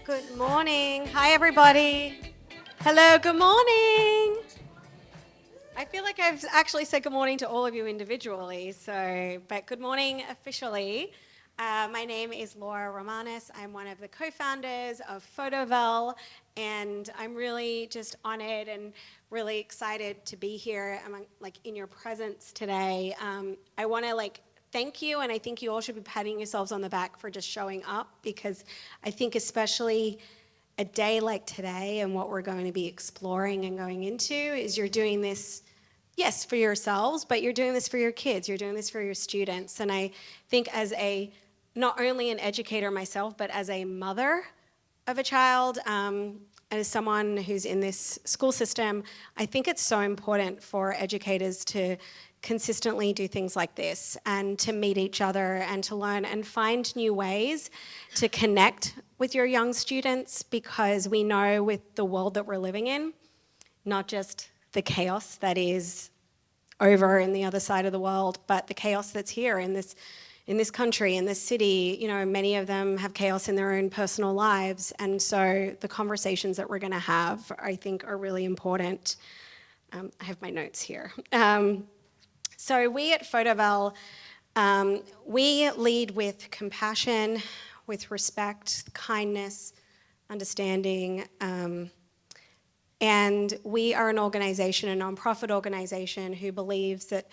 Good morning. Hi, everybody. Hello, good morning. I feel like I've actually said good morning to all of you individually, but good morning officially. My name is Laura Romanis. I'm one of the co-founders of Photovel, and I'm really just honored and really excited to be here in your presence today. I want to thank you, and I think you all should be patting yourselves on the back for just showing up, because I think especially a day like today and what we're going to be exploring and going into is you're doing this, yes, for yourselves, but you're doing this for your kids, you're doing this for your students. And I think as not only an educator myself, but as a mother of a child, as someone who's in this school system, I think it's so important for educators to consistently do things like this and to meet each other and to learn and find new ways to connect with your young students, because we know with the world that we're living in, not just the chaos that is over in the other side of the world, but the chaos that's here in this country, in this city. You know, many of them have chaos in their own personal lives, and so the conversations that we're going to have, I think, are really important. I have my notes here. So we at Photovel, we lead with compassion, with respect, kindness, understanding, and we are an organization, a nonprofit organization, who believes that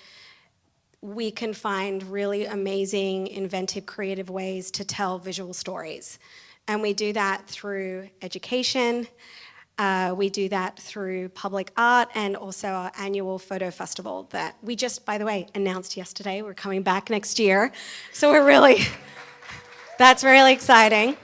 we can find really amazing, inventive, creative ways to tell visual stories. And we do that through education, we do that through public art, and also our annual photo festival that we just, by the way, announced yesterday. We're coming back next year. So that's really exciting.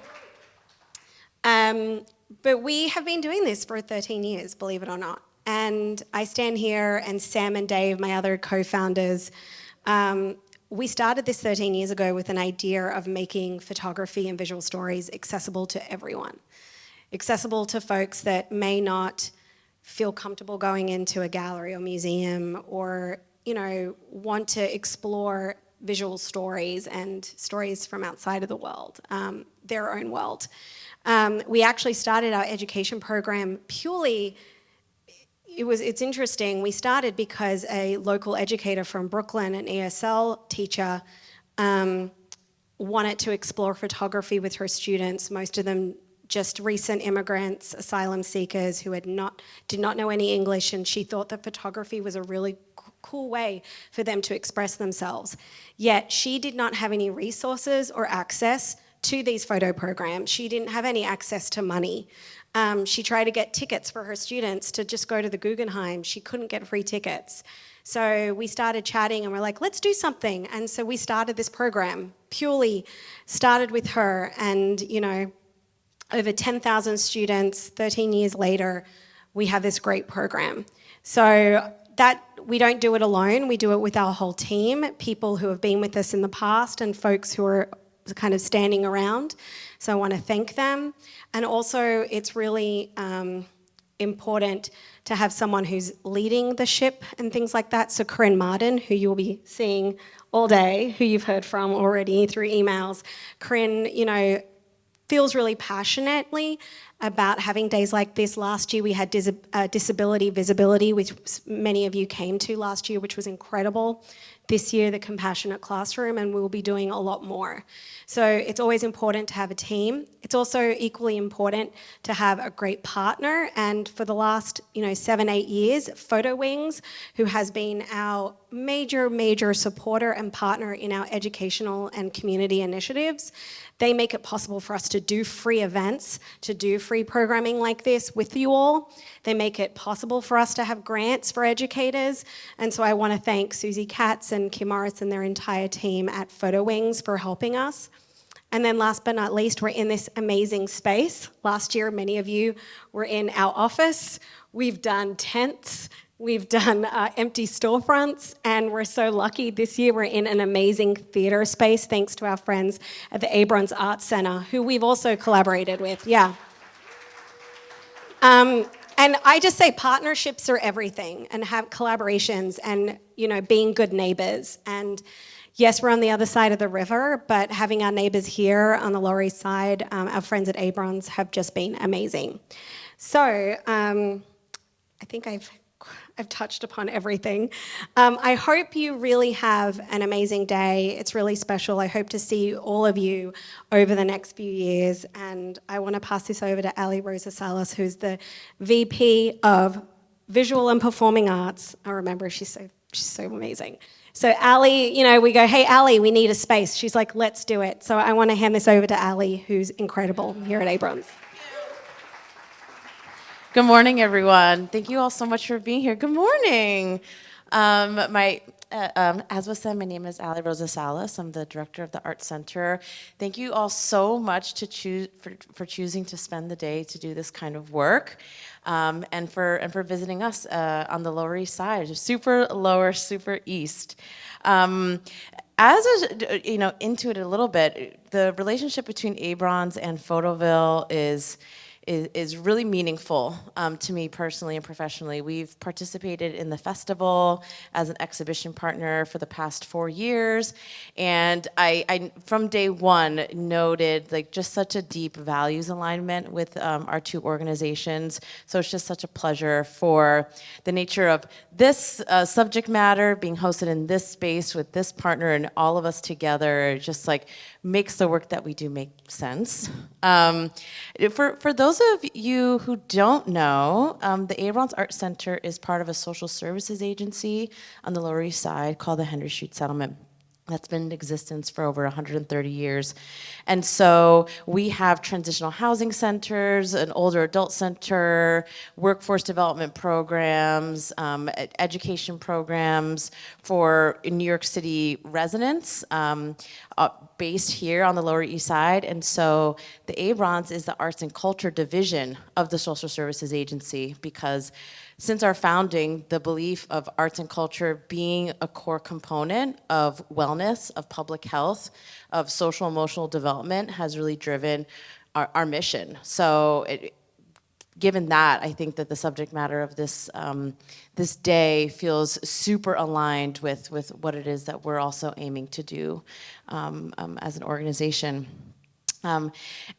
But we have been doing this for 13 years, believe it or not. And I stand here, and Sam and Dave, my other co-founders, we started this 13 years ago with an idea of making photography and visual stories accessible to everyone. Accessible to folks that may not feel comfortable going into a gallery or museum, or, you know, want to explore visual stories and stories from outside of the world, their own world. We actually started our education program purely, it's interesting, we started because a local educator from Brooklyn, an ESL teacher, wanted to explore photography with her students, most of them just recent immigrants, asylum seekers who did not know any English, and she thought that photography was a really cool way for them to express themselves. Yet she did not have any resources or access to these photo programs. She didn't have any access to money. She tried to get tickets for her students to just go to the Guggenheim. She couldn't get free tickets. So we started chatting, and we're like, let's do something. And so we started this program, purely started with her, and, you know, over 10,000 students, 13 years later, we have this great program. So that we don't do it alone, we do it with our whole team, people who have been with us in the past and folks who are kind of standing around. So I want to thank them. And also it's really important to have someone who's leading the ship and things like that. So Corinne Martin, who you'll be seeing all day, who you've heard from already through emails. Corinne, you know, feels really passionately about having days like this. Last year we had disability visibility, which many of you came to last year, which was incredible. This year, the Compassionate Classroom, and we'll be doing a lot more. So it's always important to have a team. It's also equally important to have a great partner, and for the last 7-8 years, Photo Wings, who has been our major supporter and partner in our educational and community initiatives. They make it possible for us to do free events, to do free programming like this with you all. They make it possible for us to have grants for educators. And so I want to thank Susie Katz and Kim Morris and their entire team at Photo Wings for helping us. And then last but not least, we're in this amazing space. Last year, many of you were in our office. We've done tents. We've done empty storefronts, and we're so lucky this year we're in an amazing theatre space thanks to our friends at the Abrons Arts Centre, who we've also collaborated with, yeah. And And I just say partnerships are everything, and have collaborations, and being good neighbors. And yes, we're on the other side of the river, but having our neighbors here on the Lower East Side, our friends at Abrons, have just been amazing. So I think I've touched upon everything. I hope you really have an amazing day. It's really special. I hope to see all of you over the next few years. And I want to pass this over to Ali Rosa Salas, who's the VP of Visual and Performing Arts. I remember she's so amazing. So Ali, we go, hey, Ali, we need a space. She's like, let's do it. So I want to hand this over to Ali, who's incredible here at Abrons. Good morning, everyone. Thank you all so much for being here. Good morning. As was said, my name is Ali Rosa Salas. I'm the director of the Art Center. Thank you all so much for choosing to spend the day to do this kind of work, and for visiting us on the Lower East Side, super lower, super east. As into it a little bit, the relationship between Abrons and Photoville is really meaningful to me personally and professionally. We've participated in the festival as an exhibition partner for the past 4 years, and I from day one noted just such a deep values alignment with our two organizations. So it's just such a pleasure for the nature of this subject matter being hosted in this space with this partner and all of us together, just makes the work that we do make sense. For those of you who don't know, the Abrons Art Center is part of a social services agency on the Lower East Side called the Henry Street Settlement. That's been in existence for over 130 years. And so we have transitional housing centers, an older adult center, workforce development programs, education programs for New York City residents based here on the Lower East Side. And so the Abrons is the Arts and Culture Division of the Social Services Agency, because since our founding, the belief of arts and culture being a core component of wellness, of public health, of social emotional development has really driven our mission. So given that, I think that the subject matter of this this day feels super aligned with what it is that we're also aiming to do as an organization. And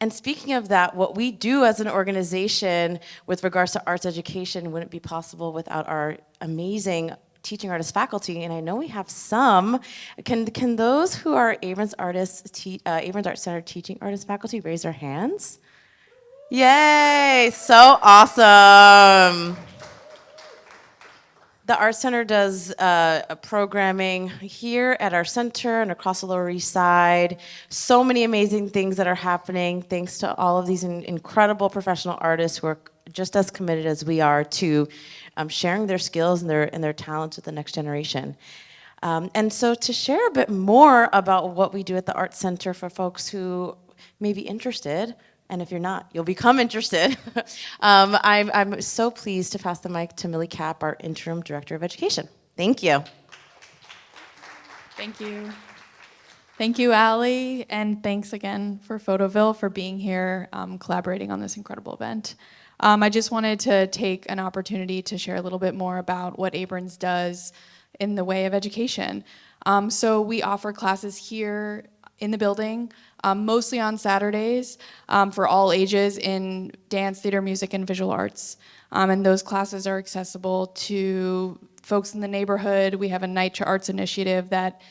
speaking of that, what we do as an organization with regards to arts education wouldn't be possible without our amazing teaching artist faculty, and I know we have some. Can those who are Abrons Abrons Art Center teaching artist faculty raise their hands? Yay, so awesome. The Art Center does programming here at our center and across the Lower East Side. So many amazing things that are happening thanks to all of these incredible professional artists who are just as committed as we are to sharing their skills and their talents with the next generation. And so to share a bit more about what we do at the Art Center for folks who may be interested, and if you're not, you'll become interested. I'm so pleased to pass the mic to Millie Kapp, our Interim Director of Education. Thank you. Thank you. Thank you, Ali, and thanks again for Photoville for being here, collaborating on this incredible event. I just wanted to take an opportunity to share a little bit more about what Abrons does in the way of education. So we offer classes here in the building, mostly on Saturdays, for all ages in dance, theater, music, and visual arts. And those classes are accessible to folks in the neighborhood. We have a NYCHA Arts initiative that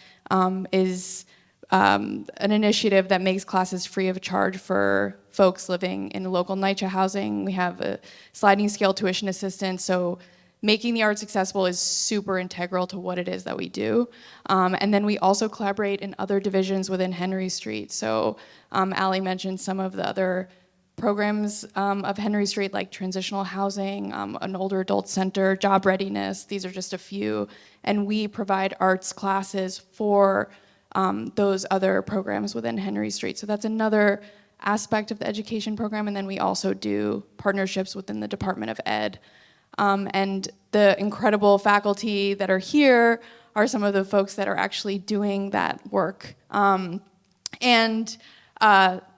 is an initiative that makes classes free of charge for folks living in local NYCHA housing. We have a sliding scale tuition assistance, so making the arts accessible is super integral to what it is that we do. And then we also collaborate in other divisions within Henry Street. So Ali mentioned some of the other programs of Henry Street, like transitional housing, an older adult center, job readiness. These are just a few. And we provide arts classes for those other programs within Henry Street. So that's another aspect of the education program. And then we also do partnerships within the Department of Ed. And the incredible faculty that are here are some of the folks that are actually doing that work.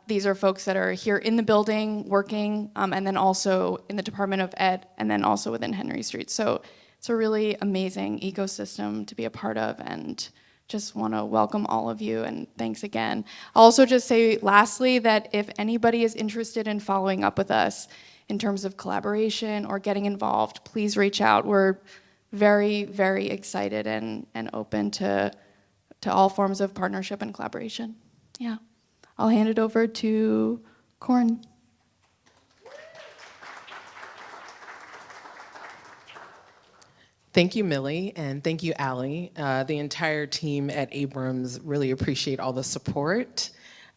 The these are folks that are here in the building working, and then also in the Department of Ed, and then also within Henry Street. So it's a really amazing ecosystem to be a part of, and just want to welcome all of you, and thanks again. I'll also just say lastly that if anybody is interested in following up with us in terms of collaboration or getting involved, please reach out. We're very, very excited and open to all forms of partnership and collaboration. Yeah. I'll hand it over to Corin. Thank you, Millie, and thank you, Allie. The entire team at Abrams really appreciate all the support.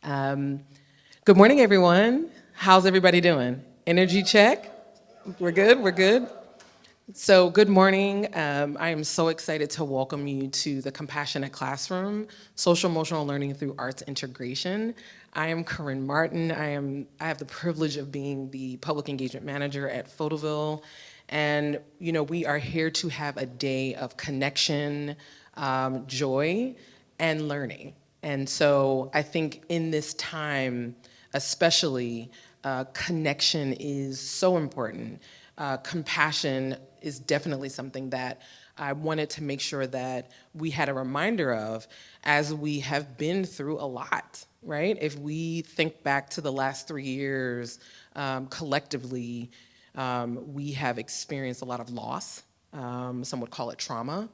Good morning, everyone. How's everybody doing? Energy check? We're good, we're good. So good morning. I am so excited to welcome you to the Compassionate Classroom, Social Emotional Learning Through Arts Integration. I am Corinne Martin. I have the privilege of being the Public Engagement Manager at Photoville. And we are here to have a day of connection, joy, and learning. And so I think in this time, especially, connection is so important. Compassion is definitely something that I wanted to make sure that we had a reminder of as we have been through a lot, right? If we think back to the last 3 years, collectively, we have experienced a lot of loss. Some would call it trauma.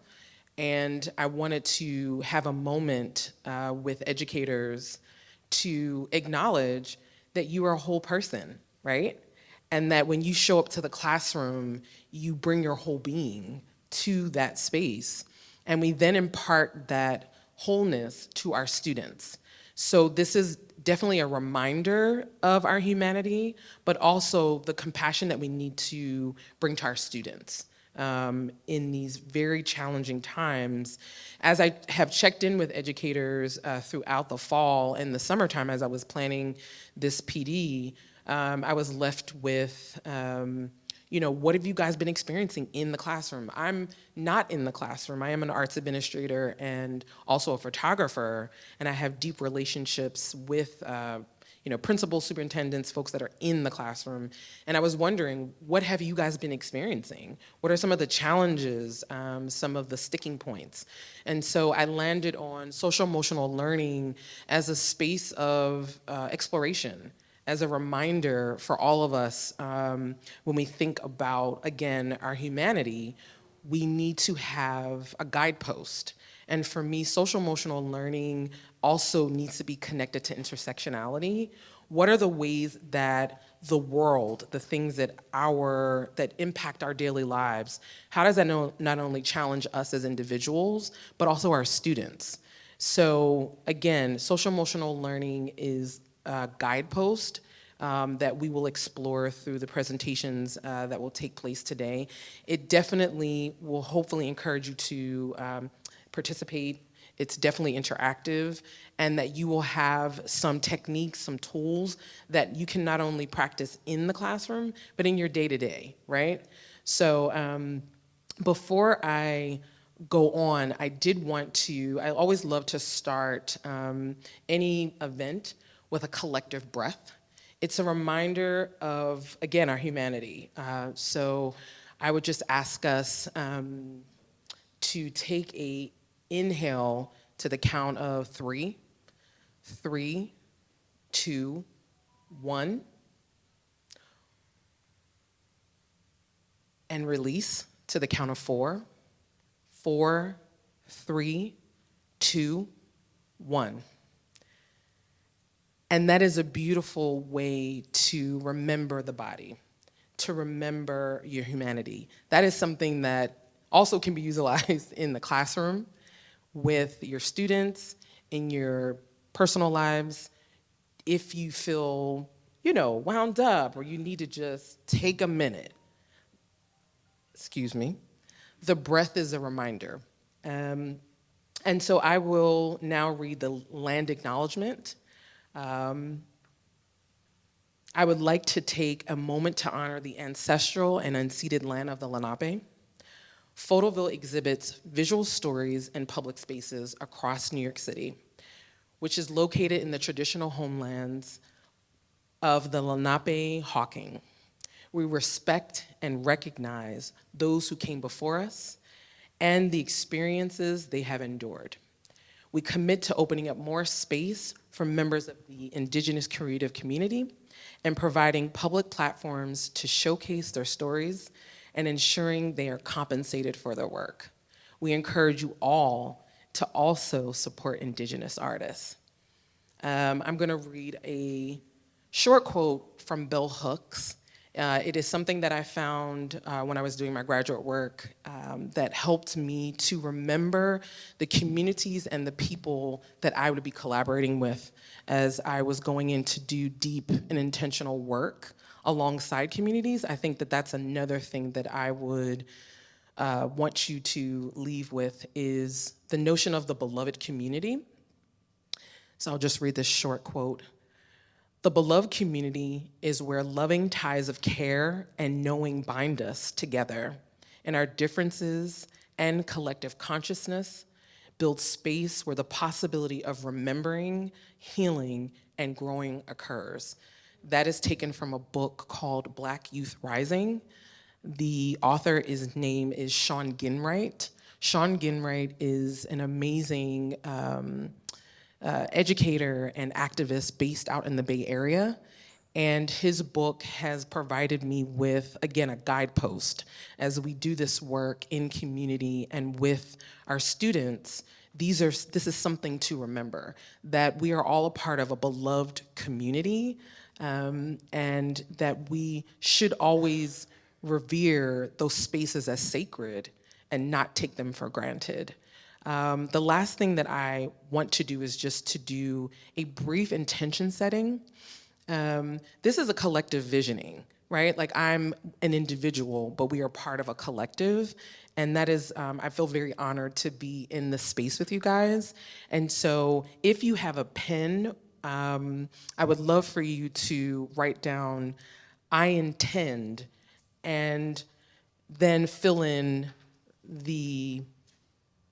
And I wanted to have a moment with educators to acknowledge that you are a whole person, right? And that when you show up to the classroom, you bring your whole being to that space. And we then impart that wholeness to our students. So this is definitely a reminder of our humanity, but also the compassion that we need to bring to our students in these very challenging times. As I have checked in with educators throughout the fall and the summertime as I was planning this PD, I was left with, what have you guys been experiencing in the classroom? I'm not in the classroom. I am an arts administrator and also a photographer, and I have deep relationships with principals, superintendents, folks that are in the classroom. And I was wondering, what have you guys been experiencing? What are some of the challenges, some of the sticking points? And so I landed on social emotional learning as a space of exploration, as a reminder for all of us when we think about, again, our humanity, we need to have a guidepost. And for me, social emotional learning also needs to be connected to intersectionality. What are the ways that the world, the things that impact our daily lives, how does that not only challenge us as individuals, but also our students? So again, social emotional learning is a guidepost that we will explore through the presentations that will take place today. It definitely will hopefully encourage you to participate. It's definitely interactive, and that you will have some techniques, some tools that you can not only practice in the classroom, but in your day-to-day, right? So before I go on, I always love to start any event with a collective breath. It's a reminder of, again, our humanity. So I would just ask us to take a inhale to the count of 3, 3, 2, 1, and release to the count of 4, 4, 3, 2, 1. And that is a beautiful way to remember the body, to remember your humanity. That is something that also can be utilized in the classroom with your students, in your personal lives. If you feel, wound up or you need to just take a minute, the breath is a reminder. And so I will now read the land acknowledgement. I would like to take a moment to honor the ancestral and unceded land of the Lenape. Photoville exhibits visual stories in public spaces across New York City, which is located in the traditional homelands of the Lenape Hawking. We respect and recognize those who came before us and the experiences they have endured. We commit to opening up more space for members of the Indigenous creative community and providing public platforms to showcase their stories and ensuring they are compensated for their work. We encourage you all to also support Indigenous artists. I'm gonna read a short quote from Bell Hooks. It is something that I found when I was doing my graduate work that helped me to remember the communities and the people that I would be collaborating with as I was going in to do deep and intentional work alongside communities. I think that that's another thing that I would want you to leave with is the notion of the beloved community. So I'll just read this short quote. The beloved community is where loving ties of care and knowing bind us together, and our differences and collective consciousness build space where the possibility of remembering, healing, and growing occurs. That is taken from a book called Black Youth Rising. The author's name is Sean Ginwright. Sean Ginwright is an amazing educator and activist based out in the Bay Area. And his book has provided me with, again, a guidepost as we do this work in community and with our students. This is something to remember, that we are all a part of a beloved community, and that we should always revere those spaces as sacred and not take them for granted. The last thing that I want to do is just to do a brief intention setting. This is a collective visioning, right? Like I'm an individual, but we are part of a collective. And that is, I feel very honored to be in this space with you guys. And so if you have a pen, I would love for you to write down, I intend, and then fill in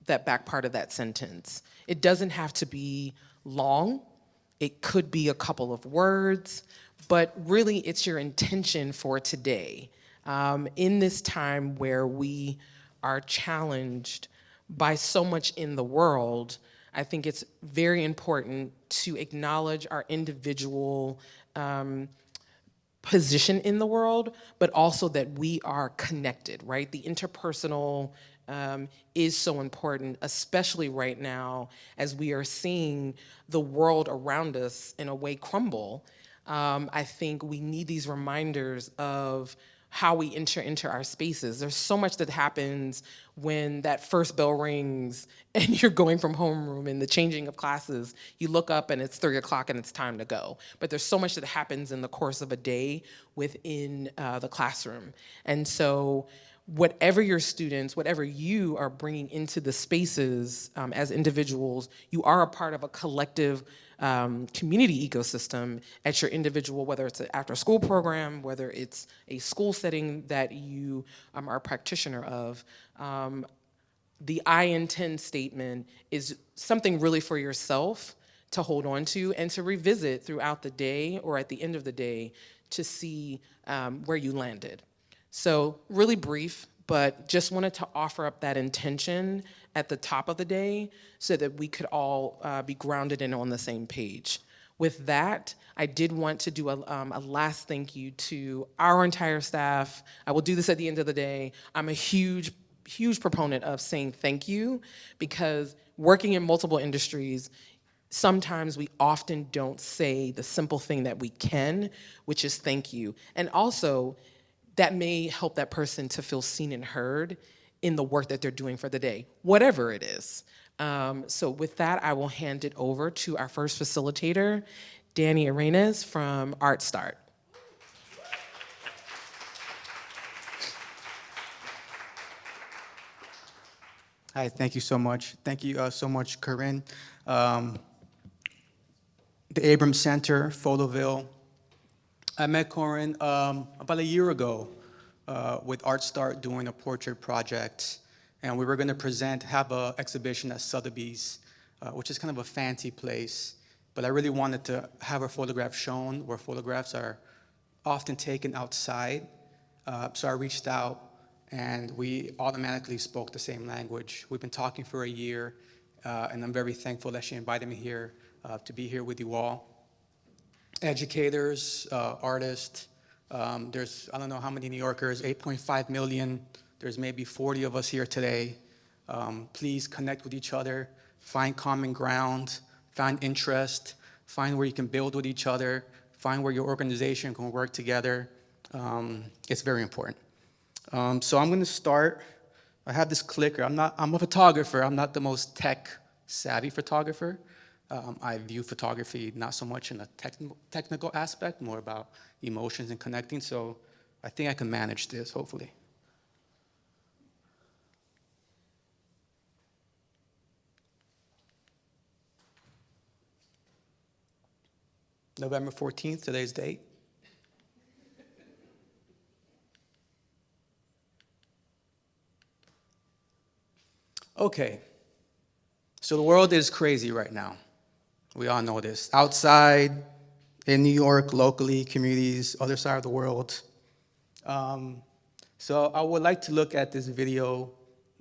that back part of that sentence. It doesn't have to be long. It could be a couple of words, but really it's your intention for today. In this time where we are challenged by so much in the world, I think it's very important to acknowledge our individual position in the world, but also that we are connected, right? The interpersonal is so important, especially right now as we are seeing the world around us in a way crumble. I think we need these reminders of how we enter into our spaces. There's so much that happens when that first bell rings and you're going from homeroom and the changing of classes. You look up and it's 3 o'clock and it's time to go. But there's so much that happens in the course of a day within the classroom. And so whatever your students, whatever you are bringing into the spaces as individuals, you are a part of a collective community ecosystem at your individual, whether it's an after school program, whether it's a school setting that you are a practitioner of. The I intend statement is something really for yourself to hold on to and to revisit throughout the day or at the end of the day to see where you landed. So really brief, but just wanted to offer up that intention at the top of the day so that we could all be grounded and on the same page. With that, I did want to do a last thank you to our entire staff. I will do this at the end of the day. I'm a huge proponent of saying thank you because working in multiple industries, sometimes we often don't say the simple thing that we can, which is thank you. And also, that may help that person to feel seen and heard in the work that they're doing for the day, whatever it is. So with that, I will hand it over to our first facilitator, Danny Arenas from Art Start. Hi, thank you so much. Thank you so much, Corinne. The Abrams Center, Photoville. I met Corinne about a year ago with Art Start doing a portrait project, and we were going to have an exhibition at Sotheby's, which is kind of a fancy place. but I really wanted to have our photograph shown, where photographs are often taken outside. So I reached out, and we automatically spoke the same language. We've been talking for a year, and I'm very thankful that she invited me here to be here with you all. Educators, artists, there's, I don't know how many New Yorkers, 8.5 million. There's maybe 40 of us here today. Please connect with each other, find common ground, find interest, find where you can build with each other, find where your organization can work together. It's very important. So I'm going to start. I have this clicker. I'm a photographer. I'm not the most tech-savvy photographer. I view photography not so much in a technical aspect, more about emotions and connecting. So I think I can manage this, hopefully. November 14th, today's date. Okay, so the world is crazy right now. We all know this. Outside, in New York, locally, communities, other side of the world. So I would like to look at this video.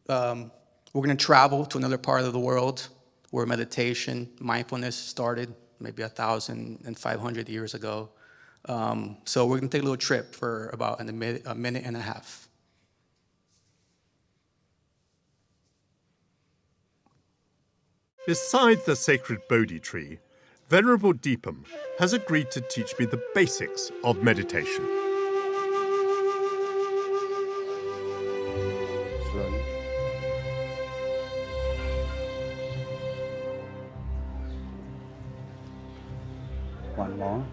We're going to travel to another part of the world where meditation, mindfulness started maybe 1,500 years ago. So we're going to take a little trip for about a minute and a half. Beside the sacred Bodhi tree, Venerable Deepam has agreed to teach me the basics of meditation. Slowly. One more.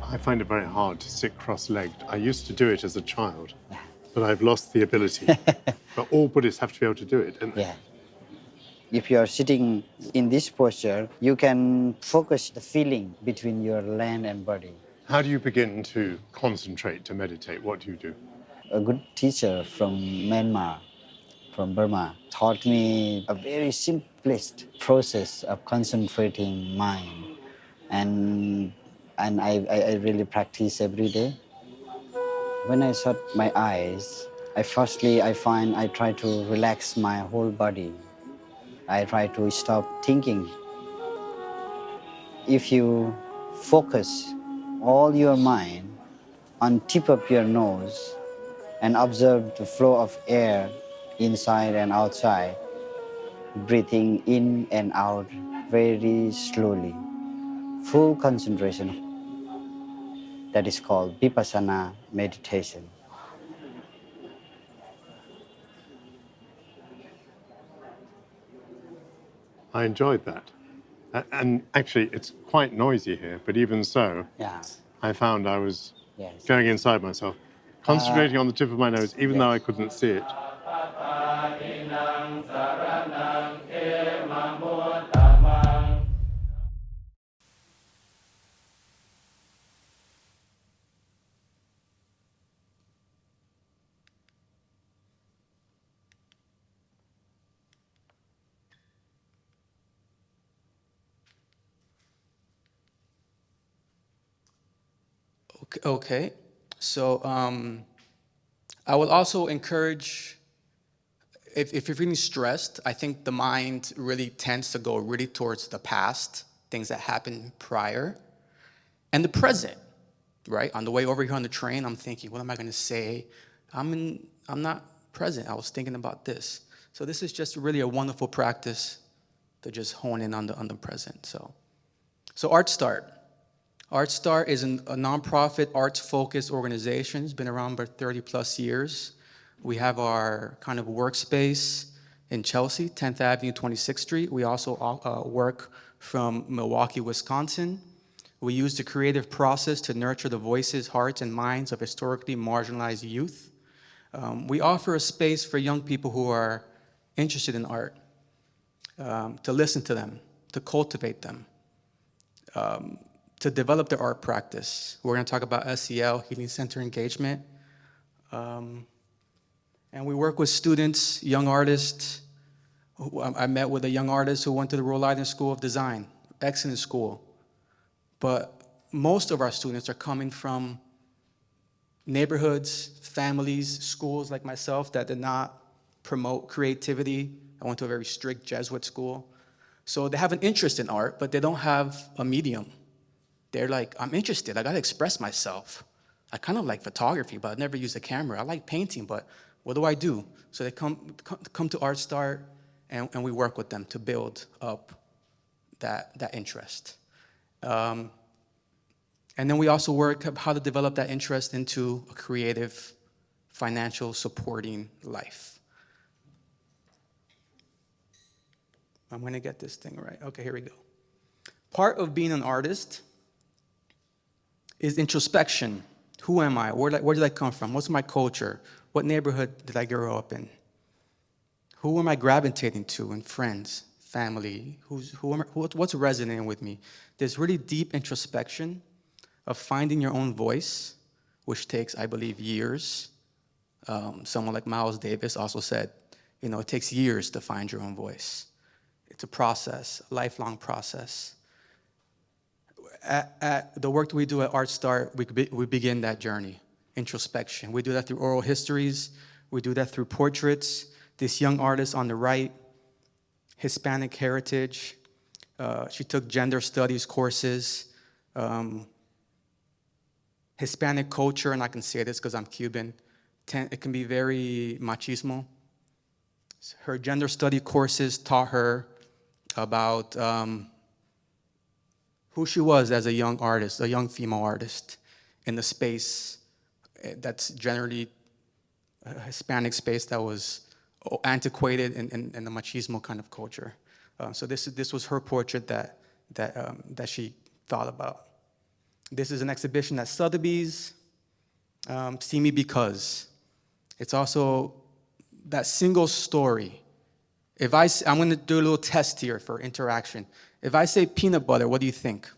I find it very hard to sit cross-legged. I used to do it as a child, but I've lost the ability. But all Buddhists have to be able to do it, don't they? Yeah. If you are sitting in this posture, you can focus the feeling between your land and body. How do you begin to concentrate, to meditate? What do you do? A good teacher from Myanmar, from Burma, taught me a very simplest process of concentrating mind. And I really practice every day. When I shut my eyes, I try to relax my whole body. I try to stop thinking. If you focus all your mind on tip of your nose and observe the flow of air inside and outside, breathing in and out very slowly, full concentration. That is called vipassana meditation. I enjoyed that. And actually, it's quite noisy here, but even so, Yeah. I found I was Yes. going inside myself, concentrating on the tip of my nose, even though I couldn't see it. Okay. So I would also encourage, if you're feeling stressed, I think the mind really tends to go really towards the past, things that happened prior, and the present, right? On the way over here on the train, I'm thinking, what am I going to say? I'm not present. I was thinking about this. So this is just really a wonderful practice to just hone in on the present. So Art Start. Art Start is a nonprofit arts-focused organization. It's been around for 30 plus years. We have our kind of workspace in Chelsea, 10th Avenue, 26th Street. We also work from Milwaukee, Wisconsin. We use the creative process to nurture the voices, hearts, and minds of historically marginalized youth. We offer a space for young people who are interested in art, to listen to them, to cultivate them, to develop their art practice. We're going to talk about SEL, Healing Center Engagement. And we work with students, young artists. I met with a young artist who went to the Rhode Island School of Design, excellent school. But most of our students are coming from neighborhoods, families, schools like myself that did not promote creativity. I went to a very strict Jesuit school. So they have an interest in art, but they don't have a medium. They're like, I'm interested, I gotta express myself. I kind of like photography, but I've never used a camera. I like painting, but what do I do? So they come to Art Start, and we work with them to build up that interest. And then we also work up how to develop that interest into a creative, financial supporting life. I'm gonna get this thing right. Okay, here we go. Part of being an artist is introspection. Who am I? Where did I come from? What's my culture? What neighborhood did I grow up in? Who am I gravitating to in friends, family? What's resonating with me? There's really deep introspection of finding your own voice, which takes, I believe, years. Someone like Miles Davis also said, it takes years to find your own voice. It's a process, a lifelong process. At the work that we do at Art Start, we begin that journey, introspection. We do that through oral histories. We do that through portraits. This young artist on the right, Hispanic heritage. She took gender studies courses. Hispanic culture, and I can say this because I'm Cuban, it can be very machismo. Her gender study courses taught her about who she was as a young artist, a young female artist in the space that's generally a Hispanic space that was antiquated in the machismo kind of culture. So this was her portrait that she thought about. This is an exhibition at Sotheby's, See Me Because. It's also that single story. I'm gonna do a little test here for interaction. If I say peanut butter, what do you think?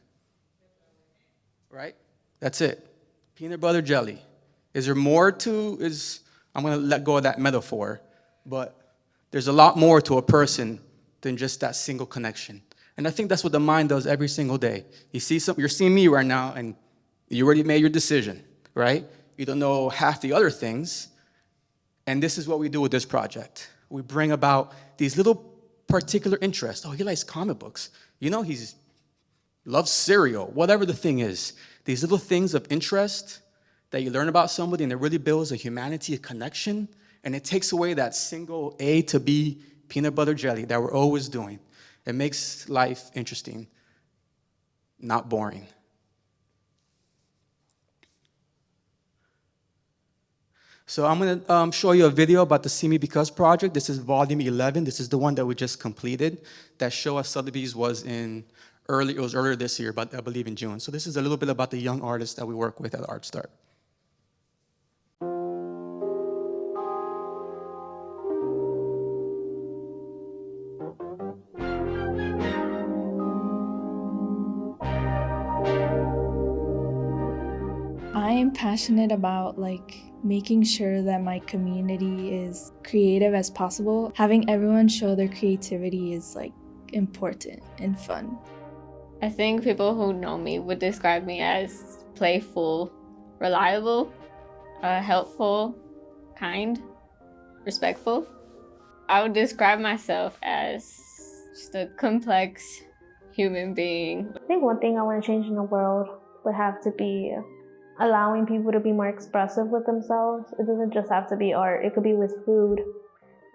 Right? That's it. Peanut butter jelly. Is there more to, I'm gonna let go of that metaphor, but there's a lot more to a person than just that single connection. And I think that's what the mind does every single day. You're seeing me right now, and you already made your decision, right? You don't know half the other things, and this is what we do with this project. We bring about these little particular interests. Oh, he likes comic books. He loves cereal, whatever the thing is. These little things of interest that you learn about somebody, and it really builds a humanity, a connection, and it takes away that single A to B peanut butter jelly that we're always doing. It makes life interesting, not boring. So I'm gonna show you a video about the See Me Because project. This is volume 11. This is the one that we just completed. That show at Sotheby's was earlier this year, but I believe in June. So this is a little bit about the young artists that we work with at Art Start. I am passionate about making sure that my community is creative as possible. Having everyone show their creativity is important and fun. I think people who know me would describe me as playful, reliable, helpful, kind, respectful. I would describe myself as just a complex human being. I think one thing I want to change in the world would have to be allowing people to be more expressive with themselves. It doesn't just have to be art. It could be with food.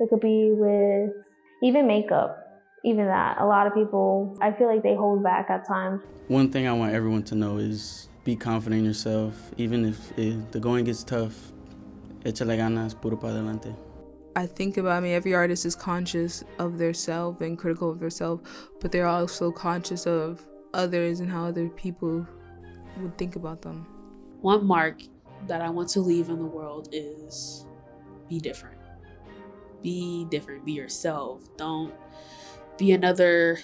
It could be with even makeup. Even that. A lot of people, I feel like they hold back at times. One thing I want everyone to know is be confident in yourself. Even if the going gets tough, échale ganas, puro pa adelante. I think about every artist is conscious of their self and critical of their self, but they're also conscious of others and how other people would think about them. One mark that I want to leave in the world is be different. Be different, be yourself. Don't be another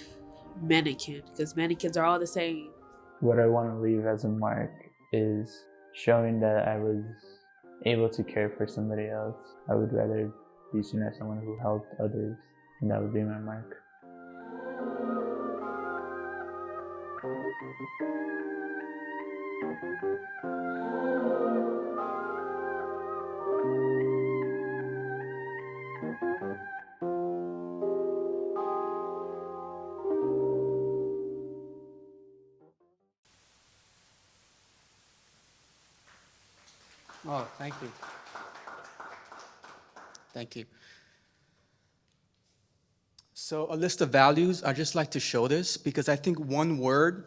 mannequin, because mannequins are all the same. What I want to leave as a mark is showing that I was able to care for somebody else. I would rather be seen as someone who helped others, and that would be my mark. Oh, thank you. Thank you. So a list of values, I just like to show this because I think one word,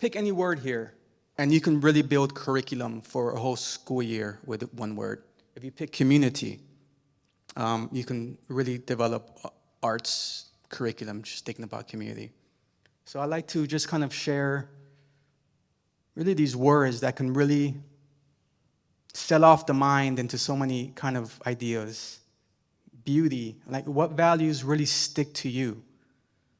pick any word here, and you can really build curriculum for a whole school year with one word. If you pick community, you can really develop arts curriculum just thinking about community. So I like to just kind of share really these words that can really sell off the mind into so many kind of ideas. Beauty, like what values really stick to you?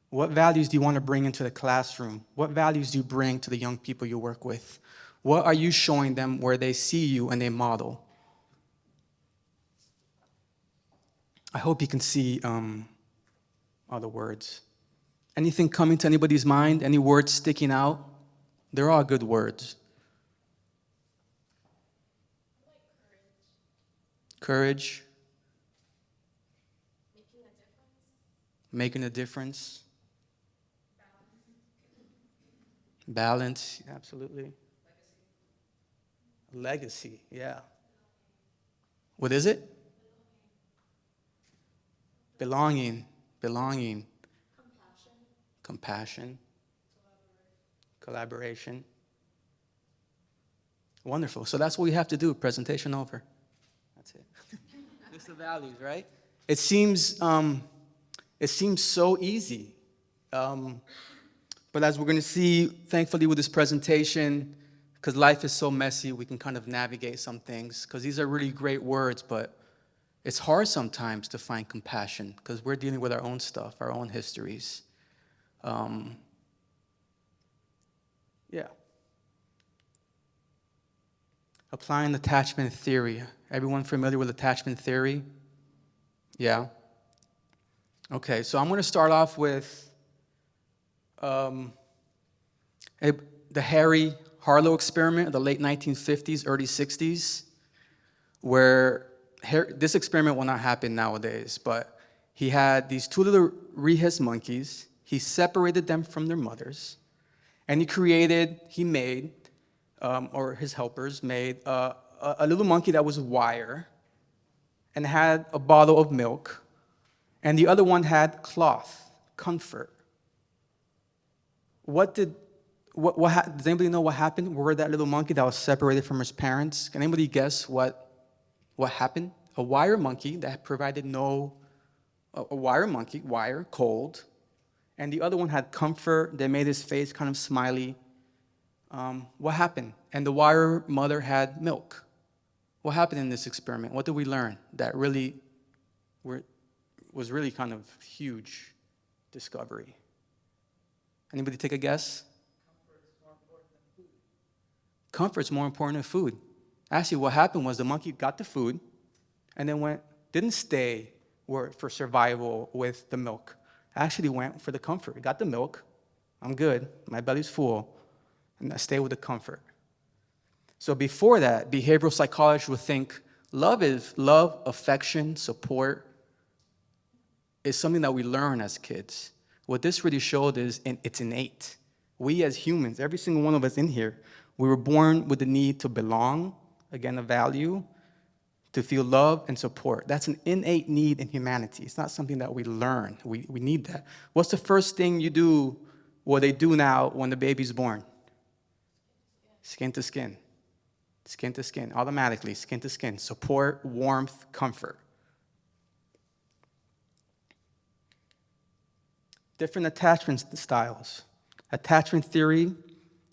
What values do you want to bring into the classroom? What values do you bring to the young people you work with? What are you showing them where they see you and they model? I hope you can see all the words. Anything coming to anybody's mind? Any words sticking out? They're all good words. Courage. Making a difference. Balance, absolutely. Legacy, yeah. What is it? Belonging. Compassion. Collaboration. Wonderful. So that's what we have to do. Presentation over. That's it. List of values, right? It seems so easy. But as we're going to see, thankfully, with this presentation, because life is so messy, we can kind of navigate some things, because these are really great words, but it's hard sometimes to find compassion, because we're dealing with our own stuff, our own histories. Yeah. Applying attachment theory. Everyone familiar with attachment theory? Yeah. Okay, so I'm going to start off with the Harry Harlow experiment of the late 1950s, early 60s, where this experiment will not happen nowadays, but he had these two little rhesus monkeys. He separated them from their mothers, and he made, or his helpers made, a little monkey that was wire and had a bottle of milk, and the other one had cloth, comfort. Does anybody know what happened? Where that little monkey that was separated from his parents? Can anybody guess what happened? A wire monkey that provided wire, cold, and the other one had comfort. They made his face kind of smiley. What happened? And the wire mother had milk. What happened in this experiment? What did we learn that really was really kind of huge discovery? Anybody take a guess? Comfort's more important than food. Actually, what happened was the monkey got the food and then didn't stay for survival with the milk. Actually went for the comfort. Got the milk. I'm good. My belly's full. And I stay with the comfort. So before that, behavioral psychologists would think love, affection, support is something that we learn as kids. What this really showed is it's innate. We as humans, every single one of us in here, we were born with the need to belong, again, a value, to feel love and support. That's an innate need in humanity. It's not something that we learn. We need that. What's the first thing you do, what they do now when the baby's born? Skin to skin. Skin to skin, automatically, skin to skin. Support, warmth, comfort. Different attachment styles. Attachment theory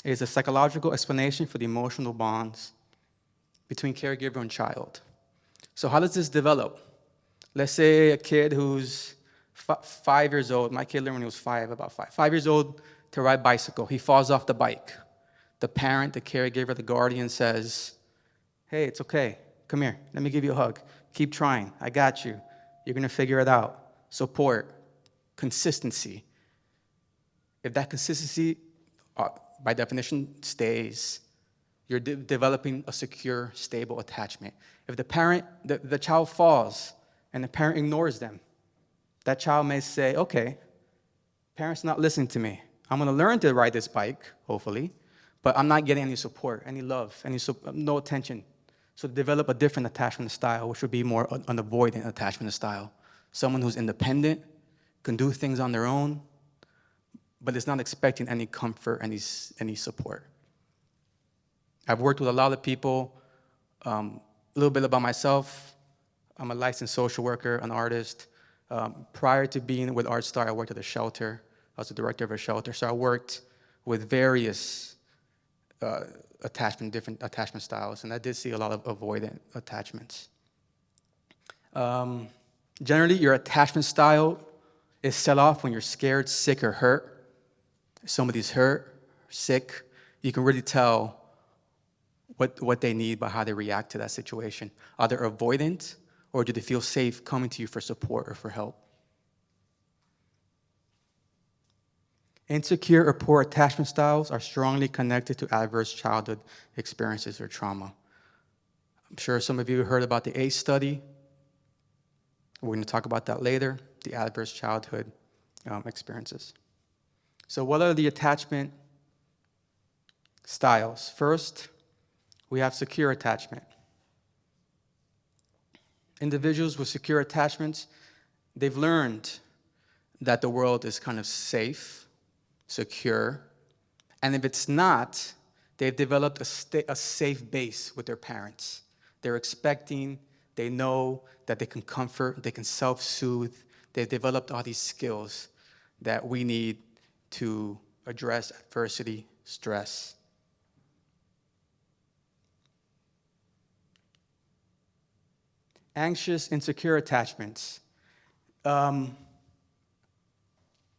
is a psychological explanation for the emotional bonds between caregiver and child. So how does this develop? Let's say a kid who's 5 years old. My kid learned when he was about 5 years old to ride bicycle. He falls off the bike. the parent, the caregiver, the guardian says, hey, it's okay, come here, let me give you a hug, keep trying, I got you, you're gonna figure it out. Support, consistency. If that consistency, by definition, stays, you're developing a secure, stable attachment. If the parent, the child falls and the parent ignores them, that child may say, okay, parent's not listening to me. I'm gonna learn to ride this bike, hopefully, but I'm not getting any support, any love, no attention. So develop a different attachment style, which would be more an avoidant attachment style. Someone who's independent, can do things on their own, but is not expecting any comfort, any support. I've worked with a lot of people. A little bit about myself. I'm a licensed social worker, an artist. Prior to being with ArtStar, I worked at a shelter. I was the director of a shelter, so I worked with various different attachment styles, and I did see a lot of avoidant attachments. Generally, your attachment style is set off when you're scared, sick, or hurt. If somebody's hurt, sick, you can really tell what they need by how they react to that situation. Are they avoidant, or do they feel safe coming to you for support or for help? Insecure or poor attachment styles are strongly connected to adverse childhood experiences or trauma. I'm sure some of you heard about the ACE study. We're going to talk about that later, the adverse childhood experiences. So what are the attachment styles? First, we have secure attachment. Individuals with secure attachments, they've learned that the world is kind of safe, secure, and if it's not, they've developed a safe base with their parents. They're expecting, they know that they can comfort, they can self-soothe. They've developed all these skills that we need to address adversity, stress. Anxious, insecure attachments.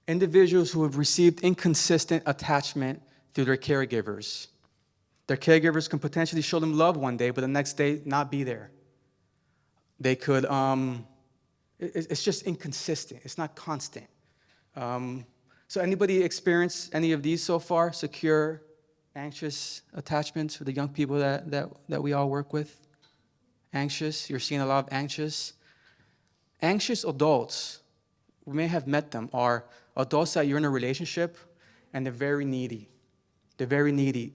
Individuals who have received inconsistent attachment through their caregivers. Their caregivers can potentially show them love one day, but the next day not be there. They could, it's just inconsistent, it's not constant. So anybody experience any of these so far? Secure, anxious attachments for the young people that we all work with? Anxious, you're seeing a lot of anxious. Anxious adults, we may have met them, are adults that you're in a relationship and they're very needy. They're very needy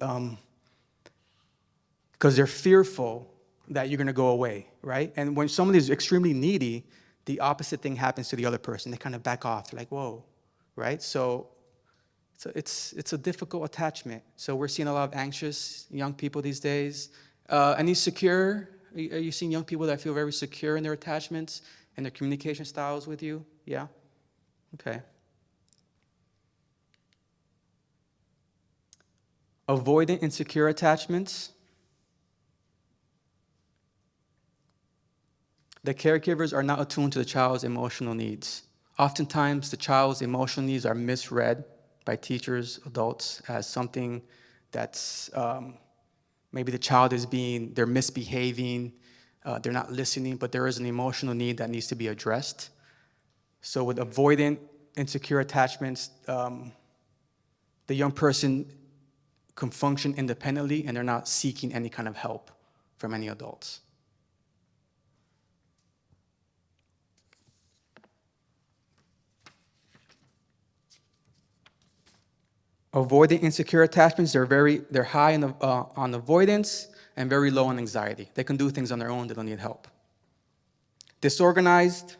because they're fearful that you're gonna go away, right? And when somebody is extremely needy, the opposite thing happens to the other person. They kind of back off, they're like, whoa, right? So it's a difficult attachment. So we're seeing a lot of anxious young people these days. Any secure? Are you seeing young people that feel very secure in their attachments and their communication styles with you? Yeah? Okay. Avoidant insecure attachments. The caregivers are not attuned to the child's emotional needs. Oftentimes, the child's emotional needs are misread by teachers, adults, as something that's maybe the child they're misbehaving, they're not listening, but there is an emotional need that needs to be addressed. So with avoidant, insecure attachments, the young person can function independently and they're not seeking any kind of help from any adults. Avoidant insecure attachments, they're high on avoidance and very low on anxiety. They can do things on their own, they don't need help. Disorganized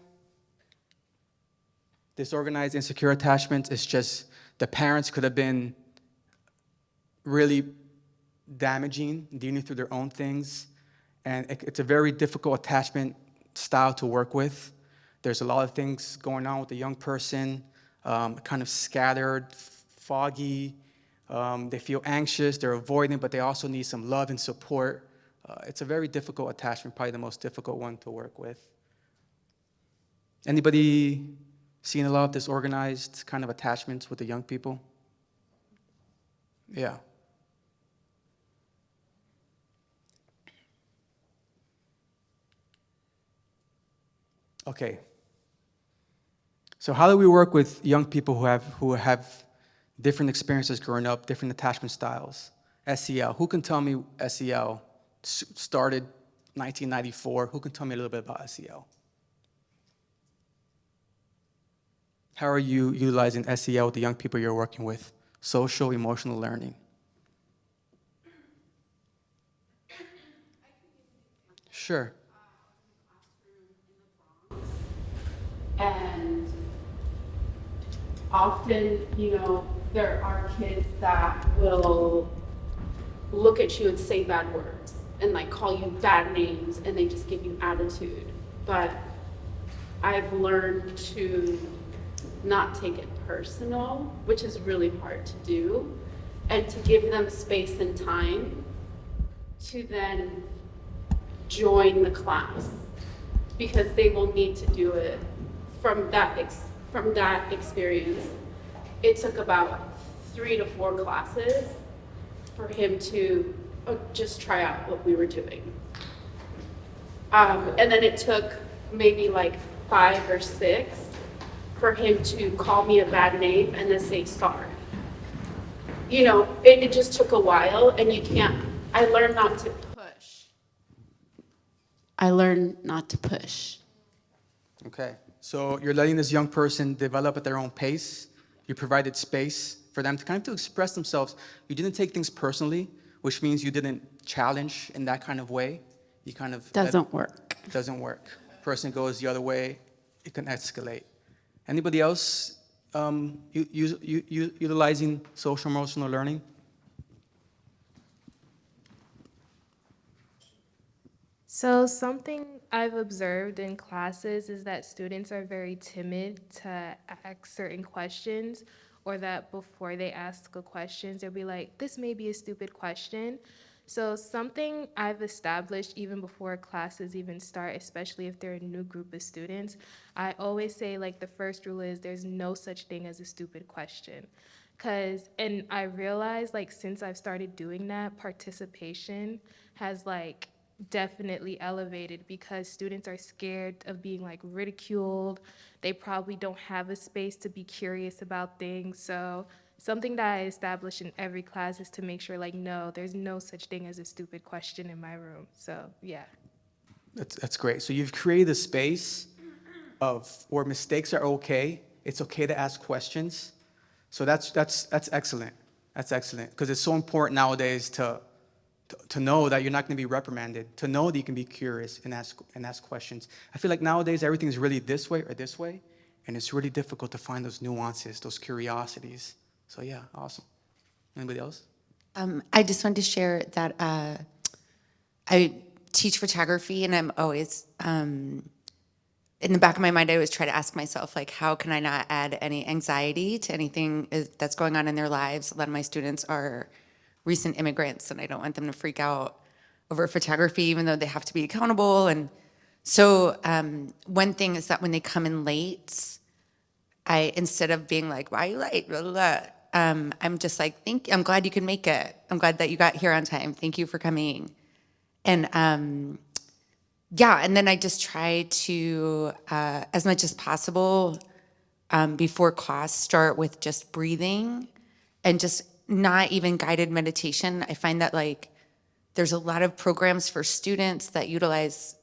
insecure attachments is just the parents could have been really damaging, dealing through their own things, and it's a very difficult attachment style to work with. There's a lot of things going on with the young person, kind of scattered, foggy, they feel anxious, they're avoidant, but they also need some love and support. It's a very difficult attachment, probably the most difficult one to work with. Anybody seen a lot of disorganized kind of attachments with the young people? Yeah. Okay. So how do we work with young people who have different experiences growing up, different attachment styles? SEL. Who can tell me SEL started 1994? Who can tell me a little bit about SEL? How are you utilizing SEL with the young people you're working with? Social, emotional learning. Sure. And often, there are kids that will look at you and say bad words and like call you bad names and they just give you attitude. But I've learned to not take it personal, which is really hard to do, and to give them space and time to then join the class, because they will need to do it from that experience. It took about 3 to 4 classes for him to just try out what we were doing. And then it took maybe like 5 or 6 for him to call me a bad name and then say sorry. It just took a while, and I learned not to push. Okay. So you're letting this young person develop at their own pace. You provided space for them to kind of to express themselves. You didn't take things personally, which means you didn't challenge in that kind of way. You kind of Doesn't work. Doesn't work. Person goes the other way, it can escalate. Anybody else utilizing social emotional learning? So something I've observed in classes is that students are very timid to ask certain questions, or that before they ask a question, they'll be like, this may be a stupid question. So something I've established even before classes even start, especially if they're a new group of students, I always say like the first rule is there's no such thing as a stupid question. And I realized like since I've started doing that, participation has like definitely elevated, because students are scared of being like ridiculed. They probably don't have a space to be curious about things. So something that I establish in every class is to make sure like, no, there's no such thing as a stupid question in my room. So yeah. That's great. So you've created a space where mistakes are okay. It's okay to ask questions. So that's excellent. That's excellent, because it's so important nowadays to know that you're not going to be reprimanded, to know that you can be curious and ask questions. I feel like nowadays everything's really this way or this way, and it's really difficult to find those nuances, those curiosities. So yeah, awesome. Anybody else? I just wanted to share that I teach photography, and I'm always, in the back of my mind, I always try to ask myself, like, how can I not add any anxiety to anything that's going on in their lives? A lot of my students are recent immigrants, and I don't want them to freak out over photography, even though they have to be accountable. And so one thing is that when they come in late, instead of being like, why are you late? Blah, blah, blah, I'm just like, I'm glad you can make it. I'm glad that you got here on time. Thank you for coming. And and then I just try to, as much as possible, before class, start with just breathing and just not even guided meditation. I find that like there's a lot of programs for students that utilize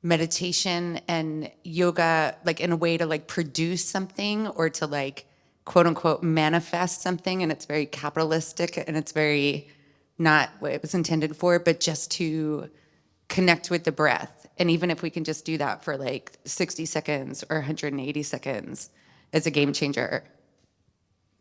meditation and yoga like in a way to like produce something or to like quote unquote manifest something, and it's very capitalistic and it's very not what it was intended for, but just to connect with the breath. And even if we can just do that for like 60 seconds or 180 seconds, it's a game changer.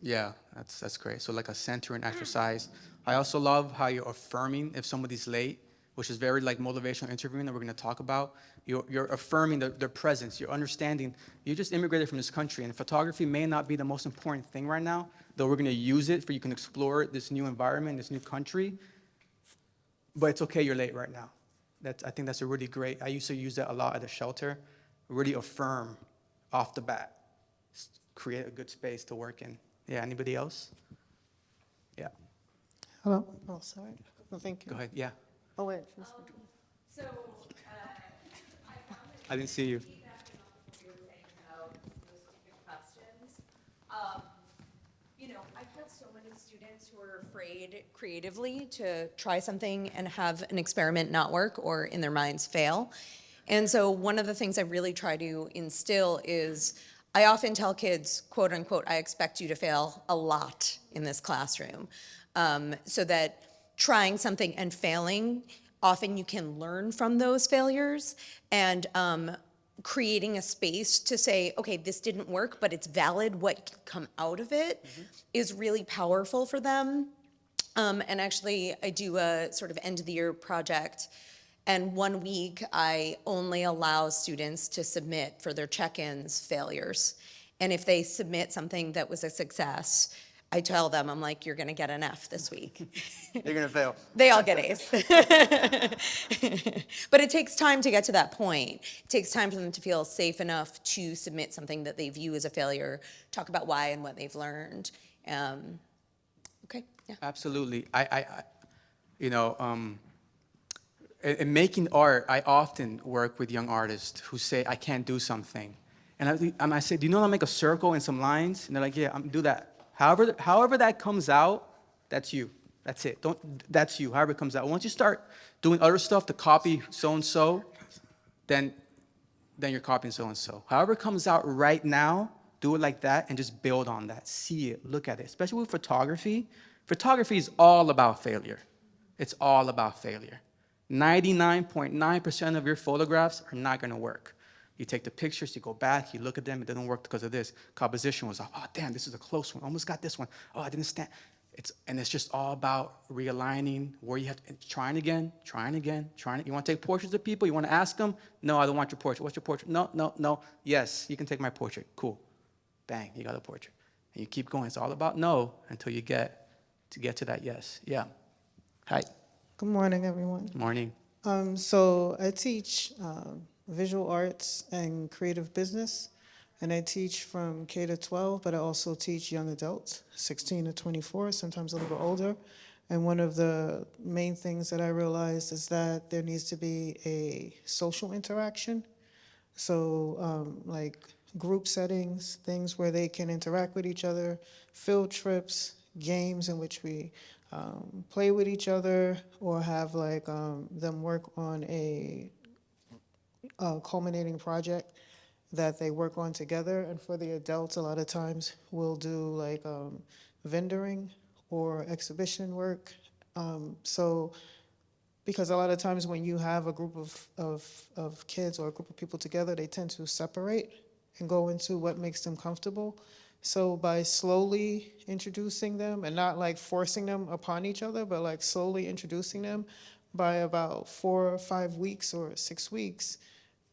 Yeah, that's great. So like a centering exercise. I also love how you're affirming if somebody's late, which is very like motivational interviewing that we're going to talk about. You're affirming their presence. You're understanding you just immigrated from this country, and photography may not be the most important thing right now, though we're going to use it for you can explore this new environment, this new country. But it's okay, you're late right now. I think that's a really great. I used to use that a lot at the shelter. Really affirm off the bat. Create a good space to work in. Yeah, anybody else? Yeah. Hello? Oh, sorry. No, thank you. Go ahead, yeah. Oh, wait. I didn't see you. You know, I've had so many students who are afraid creatively to try something and have an experiment not work or in their minds fail. And so one of the things I really try to instill is I often tell kids, quote unquote, I expect you to fail a lot in this classroom. So that trying something and failing, often you can learn from those failures, and creating a space to say, okay, this didn't work, but it's valid, what can come out of it is really powerful for them. And actually, I do a sort of end of the year project, and 1 week I only allow students to submit for their check-ins failures. And if they submit something that was a success, I tell them, I'm like, you're gonna get an F this week. You're gonna fail. They all get A's. But it takes time to get to that point. It takes time for them to feel safe enough to submit something that they view as a failure, talk about why and what they've learned. Okay, yeah. Absolutely. In making art, I often work with young artists who say, I can't do something. And I say, do you know how to make a circle and some lines? And they're like, yeah, I'm do that. However that comes out, that's you. That's it. That's you, however it comes out. Once you start doing other stuff to copy so-and-so, then you're copying so-and-so. However it comes out right now, do it like that and just build on that. See it, look at it. Especially with photography. Photography is all about failure. It's all about failure. 99.9% of your photographs are not gonna work. You take the pictures, you go back, you look at them, it didn't work because of this. Composition was off. Oh, damn, this is a close one. Almost got this one. Oh, I didn't stand. It's just all about realigning where you have to, trying again. You want to take portraits of people? You want to ask them? No, I don't want your portrait. What's your portrait? No. Yes, you can take my portrait. Cool. Bang, you got a portrait. And you keep going. It's all about no until you get to that yes. Yeah. Hi. Good morning, everyone. Morning. So I teach visual arts and creative business, and I teach from K to 12, but I also teach young adults, 16 to 24, sometimes a little older. And one of the main things that I realized is that there needs to be a social interaction. So like group settings, things where they can interact with each other, field trips, games in which we play with each other, or have like them work on a culminating project that they work on together. And for the adults, a lot of times we'll do like vendoring or exhibition work. So because a lot of times when you have a group of kids or a group of people together, they tend to separate and go into what makes them comfortable. So by slowly introducing them and not like forcing them upon each other, but like slowly introducing them, by about 4 or 5 weeks or 6 weeks,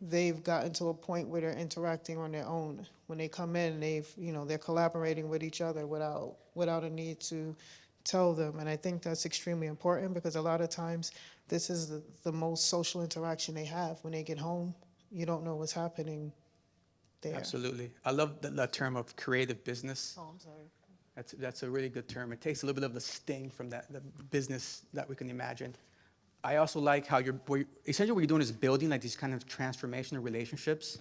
they've gotten to a point where they're interacting on their own. When they come in, they're collaborating with each other without a need to tell them. And I think that's extremely important because a lot of times this is the most social interaction they have. When they get home, you don't know what's happening there. Absolutely. I love the term of creative business. Oh, I'm sorry. That's a really good term. It takes a little bit of the sting from the business that we can imagine. I also like how essentially what you're doing is building like these kind of transformational relationships.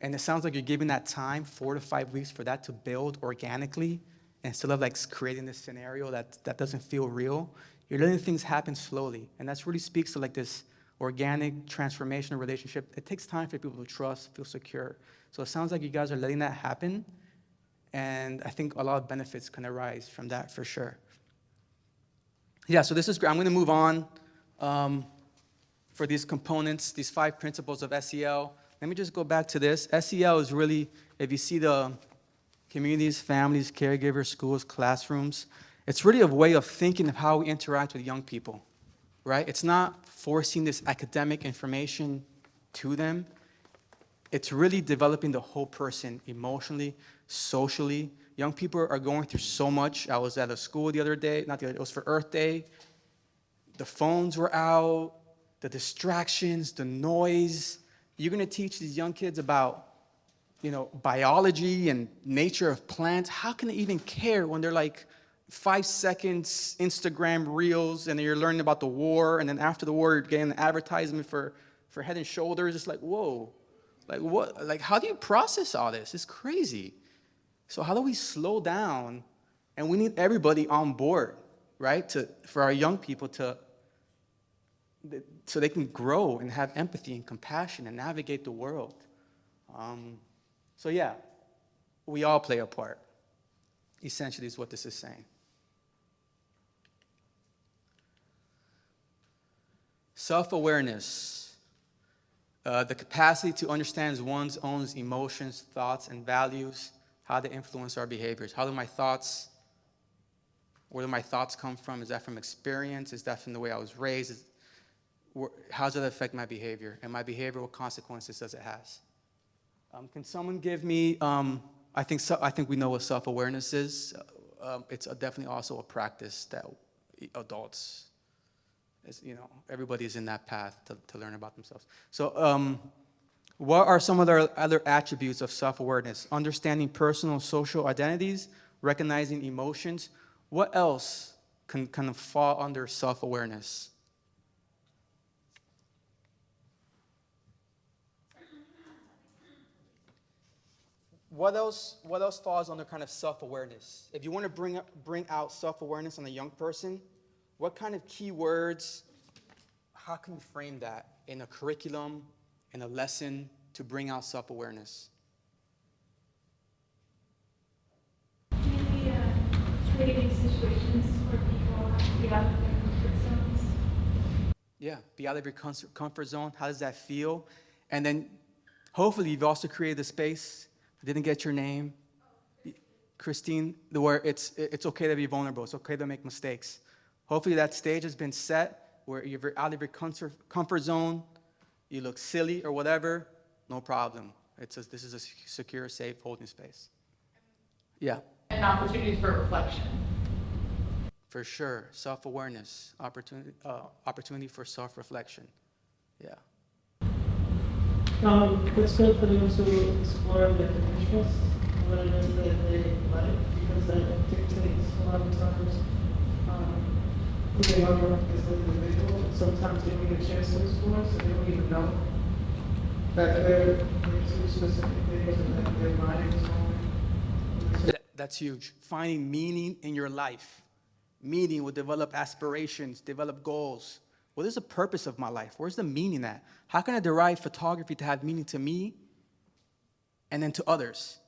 And it sounds like you're giving that time, 4 to 5 weeks, for that to build organically instead of like creating this scenario that doesn't feel real. You're letting things happen slowly. And that really speaks to like this organic transformational relationship. It takes time for people to trust, feel secure. So it sounds like you guys are letting that happen. And I think a lot of benefits can arise from that for sure. Yeah, so this is great. I'm going to move on for these components, these 5 principles of SEL. Let me just go back to this. SEL is really, if you see the communities, families, caregivers, schools, classrooms, it's really a way of thinking of how we interact with young people, right? It's not forcing this academic information to them. It's really developing the whole person emotionally, socially. Young people are going through so much. I was at a school the other day, it was for Earth Day. The phones were out, the distractions, the noise. You're gonna teach these young kids about, biology and nature of plants. How can they even care when they're like 5 seconds Instagram reels and you're learning about the war, and then after the war you're getting an advertisement for Head and Shoulders? It's like, whoa, like what? Like how do you process all this? It's crazy. So how do we slow down? And we need everybody on board, right? For our young people so they can grow and have empathy and compassion and navigate the world. So yeah, we all play a part, essentially is what this is saying. Self-awareness, the capacity to understand one's own emotions, thoughts, and values, how they influence our behaviors. Where do my thoughts come from? Is that from experience? Is that from the way I was raised? How does that affect my behavior? And my behavior, what consequences does it have? Can someone give me, I think we know what self-awareness is. It's definitely also a practice that adults, everybody's in that path to learn about themselves. So what are some of the other attributes of self-awareness? Understanding personal social identities, recognizing emotions. What else can kind of fall under self-awareness? What else falls under kind of self-awareness? If you want to bring out self-awareness on a young person, what kind of key words, how can you frame that in a curriculum, in a lesson, to bring out self-awareness? Maybe creating situations where people have to be out of their comfort zones. Yeah, be out of your comfort zone. How does that feel? And then hopefully you've also created a space. I didn't get your name. Christine, where it's okay to be vulnerable. It's okay to make mistakes. Hopefully that stage has been set where you're out of your comfort zone, you look silly or whatever, no problem. This is a secure, safe holding space. Yeah. And opportunities for reflection. For sure, self-awareness, opportunity for self-reflection. Yeah. It's good for them to explore their interests, what it is that they like, because that dictates a lot of times who they are as an individual. Sometimes they don't get a chance to explore, so they don't even know that they're into specific things and that their mind is on. That's huge. Finding meaning in your life. Meaning will develop aspirations, develop goals. What is the purpose of my life? Where's the meaning at? How can I derive photography to have meaning to me and then to others,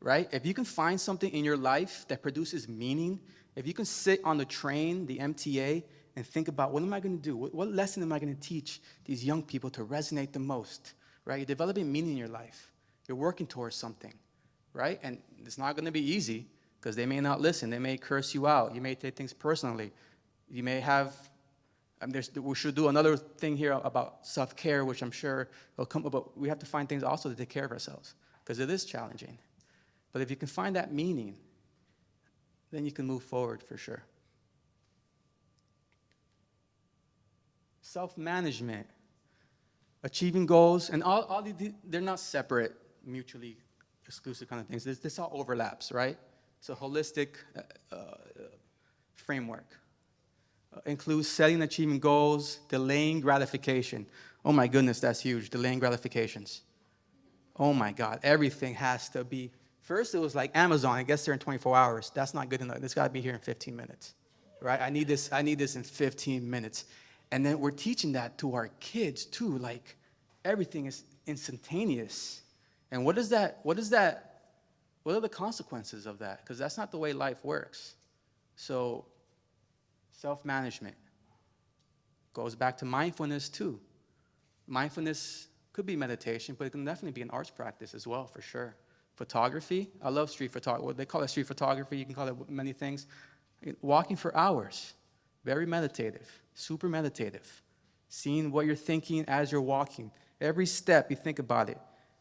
right? If you can find something in your life that produces meaning, if you can sit on the train, the MTA, and think about what am I going to do? What lesson am I going to teach these young people to resonate the most, right? You're developing meaning in your life. You're working towards something, right? And it's not going to be easy because they may not listen. They may curse you out. You may take things personally. You may have... we should do another thing here about self-care, which I'm sure will come up, but we have to find things also to take care of ourselves, because it is challenging. But if you can find that meaning, then you can move forward for sure. Self-management, achieving goals, and all these, they're not separate, mutually exclusive kind of things. This all overlaps, right? It's a holistic framework. Includes setting, achieving goals, delaying gratification. Oh my goodness, that's huge, delaying gratifications. Oh my God, everything has to be, first it was like Amazon, it gets there in 24 hours. That's not good enough, it's gotta be here in 15 minutes, right? I need this in 15 minutes. And then we're teaching that to our kids too, like everything is instantaneous. And what are the consequences of that? Because that's not the way life works. So, self-management goes back to mindfulness too. Mindfulness could be meditation, but it can definitely be an arts practice as well, for sure. Photography, I love street photography. What they call it street photography, you can call it many things. Walking for hours, very meditative, super meditative. Seeing what you're thinking as you're walking. Every step, you think about it.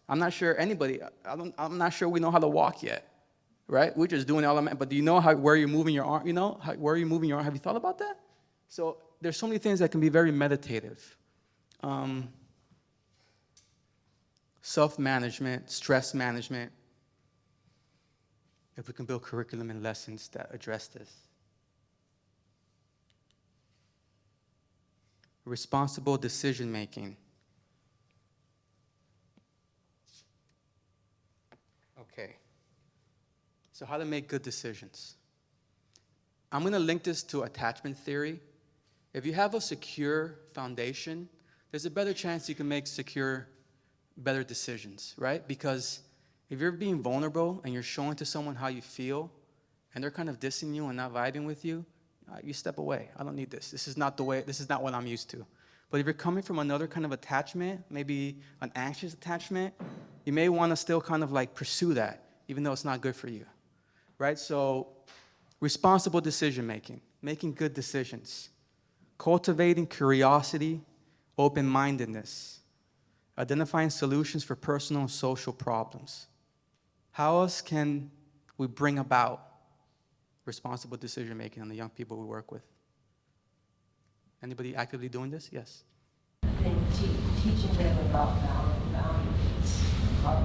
I'm not sure I'm not sure we know how to walk yet. Right? We're just doing element, but do you know where you're moving your arm? Where you're moving your arm? Have you thought about that? So there's so many things that can be very meditative. Self-management, stress management. If we can build curriculum and lessons that address this. Responsible decision making. Okay. So how to make good decisions. I'm going to link this to attachment theory. If you have a secure foundation, there's a better chance you can make secure, better decisions, right? Because if you're being vulnerable and you're showing to someone how you feel, and they're kind of dissing you and not vibing with you, you step away. I don't need this. This is not what I'm used to. But if you're coming from another kind of attachment, maybe an anxious attachment, you may want to still kind of like pursue that, even though it's not good for you, right? So responsible decision making, making good decisions, cultivating curiosity, open-mindedness, identifying solutions for personal and social problems. How else can we bring about responsible decision making on the young people we work with? Anybody actively doing this? Yes. I think teaching them about boundaries, about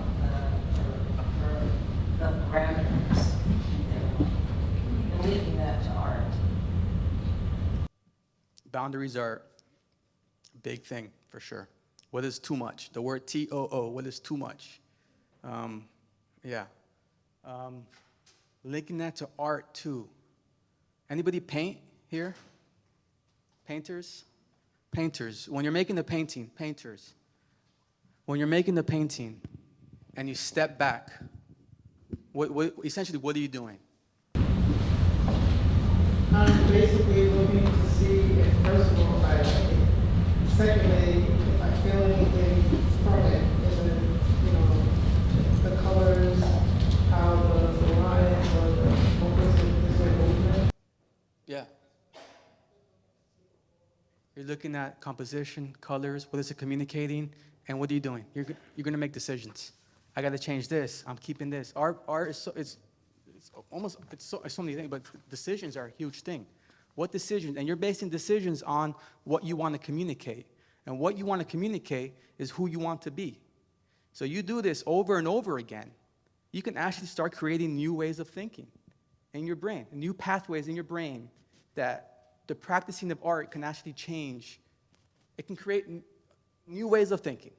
the parameters, and linking that to art. Boundaries are a big thing for sure. What is too much? The word TOO, what is too much? Linking that to art too. Anybody paint here? Painters? Painters. When you're making the painting, painters. When you're making the painting and you step back, essentially what are you doing? I'm basically looking to see if, first of all, I like it. Secondly, if I feel anything from it. Is it, the colors, how the lines or the focus is their movement? Yeah. You're looking at composition, colors, what is it communicating, and what are you doing? You're going to make decisions. I got to change this. I'm keeping this. Art is so many things, but decisions are a huge thing. What decisions? And you're basing decisions on what you want to communicate. And what you want to communicate is who you want to be. So you do this over and over again, you can actually start creating new ways of thinking in your brain, new pathways in your brain that the practicing of art can actually change. It can create new ways of thinking.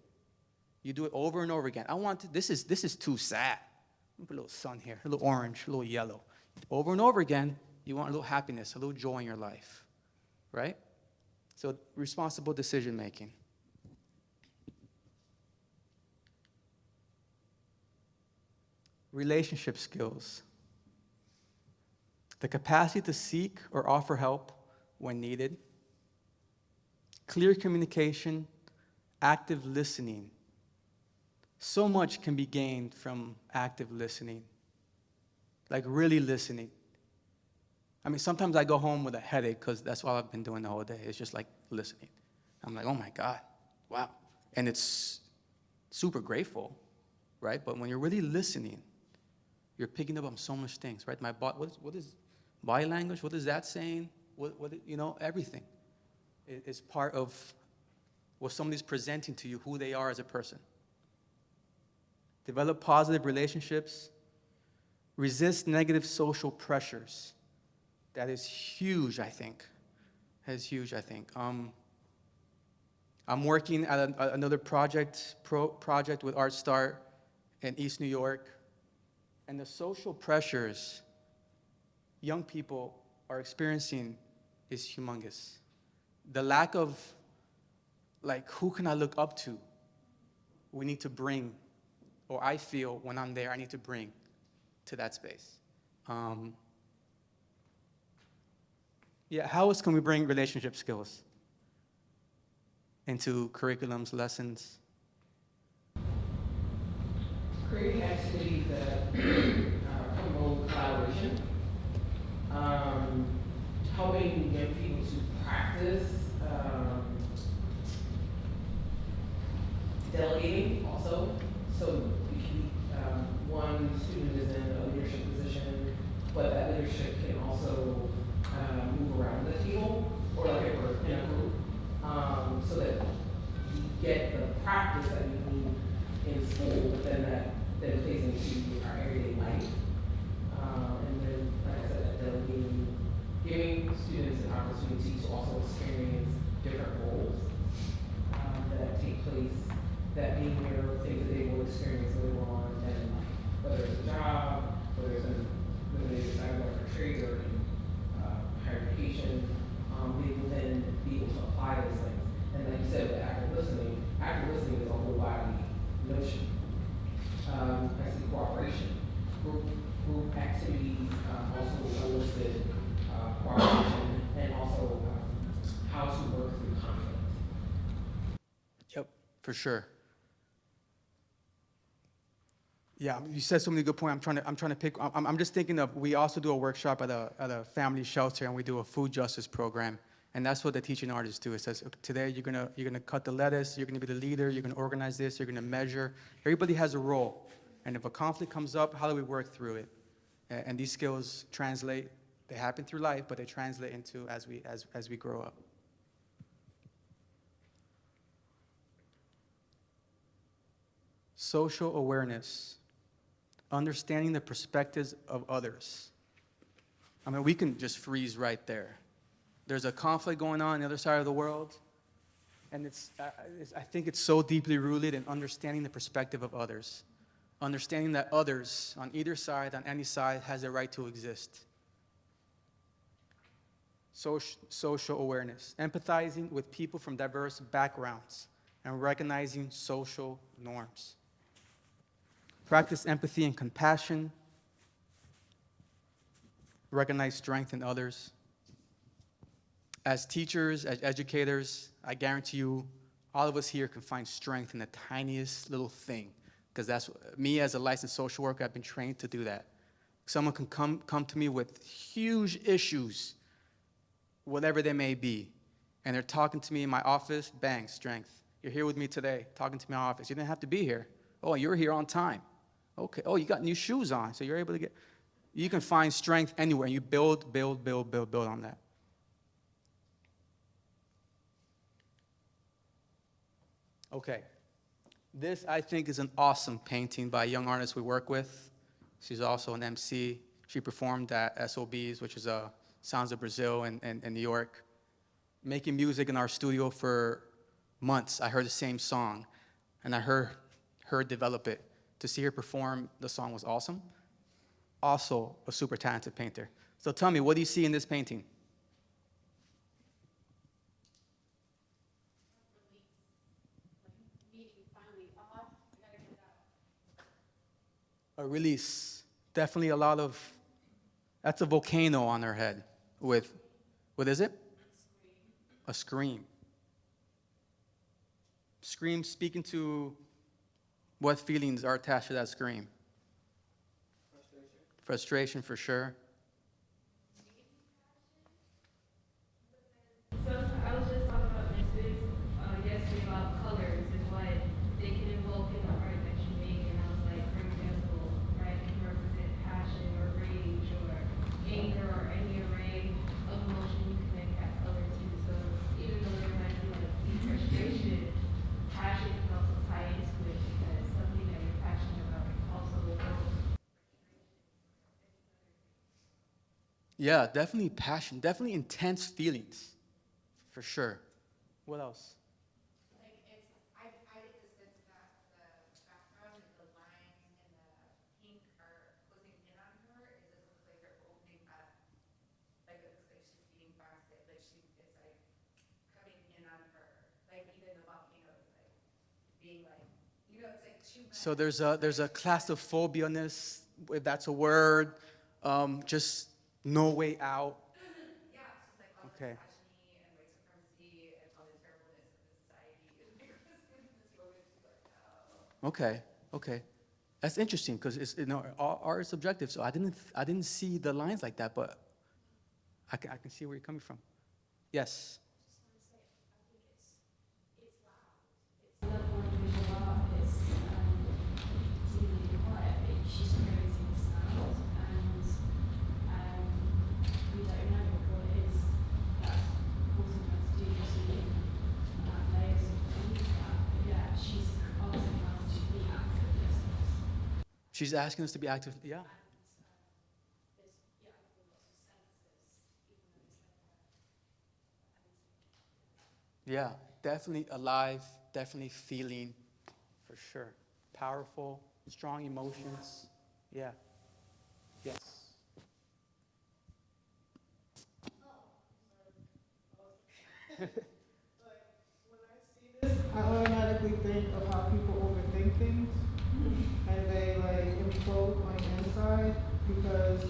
You do it over and over again. This is too sad. Put a little sun here, a little orange, a little yellow. Over and over again, you want a little happiness, a little joy in your life, right? So responsible decision making. Relationship skills. The capacity to seek or offer help when needed. Clear communication, active listening. So much can be gained from active listening, like really listening. I mean, sometimes I go home with a headache because that's all I've been doing the whole day. It's just like listening. I'm like, oh my God, wow. And it's super grateful, right? But when you're really listening, you're picking up on so much things, right? What is body language? What is that saying? Everything is part of what somebody's presenting to you, who they are as a person. Develop positive relationships. Resist negative social pressures. That is huge, I think. I'm working at another project with Art Start in East New York. And the social pressures young people are experiencing is humongous. The lack of, who can I look up to? We need to bring, or I feel when I'm there, I need to bring to that space. How else can we bring relationship skills into curriculums, lessons? Creating activities that promote collaboration, helping young people to practice delegating also. So one student is in a leadership position, but that leadership can also move around the table or if we're in a group, so that you get the practice that you need in school, but then that plays into our everyday life. And then, like I said, delegating, giving students an opportunity to also experience different roles that take place, that being here, things that they will experience later on in life, whether it's a job, whether it's active listening is a whole body notion. I see cooperation. Group activities also elicit cooperation and also how to work through conflict. Yep, for sure. Yeah, you said so many good points. I'm trying to pick. I'm just thinking of. We also do a workshop at a family shelter, and we do a food justice program, and that's what the teaching artists do. It says today you're gonna cut the lettuce. You're gonna be the leader. You're gonna organize this. You're gonna measure. Everybody has a role, and if a conflict comes up, how do we work through it? And these skills translate. They happen through life, but they translate into as we grow up. Social awareness. Understanding the perspectives of others. I mean, we can just freeze right there. There's a conflict going on the other side of the world, and I think it's so deeply rooted in understanding the perspective of others. Understanding that others, on either side, on any side, has a right to exist. Social awareness. Empathizing with people from diverse backgrounds and recognizing social norms. Practice empathy and compassion. Recognize strength in others. As teachers, as educators, I guarantee you, all of us here can find strength in the tiniest little thing, because that's me as a licensed social worker. I've been trained to do that. Someone can come to me with huge issues, whatever they may be, and they're talking to me in my office. Bang, strength. You're here with me today, talking to me in my office. You didn't have to be here. Oh, you're here on time. Okay. Oh, you got new shoes on, so you're able to get. You can find strength anywhere, and you build on that. Okay. This, I think, is an awesome painting by a young artist we work with. She's also an MC. She performed at SOBs, which is Sounds of Brazil in New York. Making music in our studio for months. I heard the same song, and I heard her develop it. To see her perform the song was awesome. Also a super talented painter. So tell me, what do you see in this painting? A release. Definitely a lot of, that's a volcano on her head with, what is it? A scream. Scream speaking to what feelings are attached to that scream? Frustration, for sure. So I was just talking about this yesterday about colors and what they can invoke in the art that you make, and I was like, for example, right, it can represent passion or rage or anger or any array of emotion you can make that color to. So even though there might be like deep frustration, passion can also tie into it because something that you're passionate about also evokes. Yeah, definitely passion, definitely intense feelings, for sure. What else? So there's a claustrophobia-ness, if that's a word, just no way out. Okay. Okay. That's interesting because it's art is subjective. So I didn't see the lines like that, but I can see where you're coming from. Yes. She's asking us to be active. Yeah. Yeah, definitely alive, definitely feeling, for sure. Powerful, strong emotions. Yeah. Yes. I automatically think of how people overthink things, and they like implode on the inside because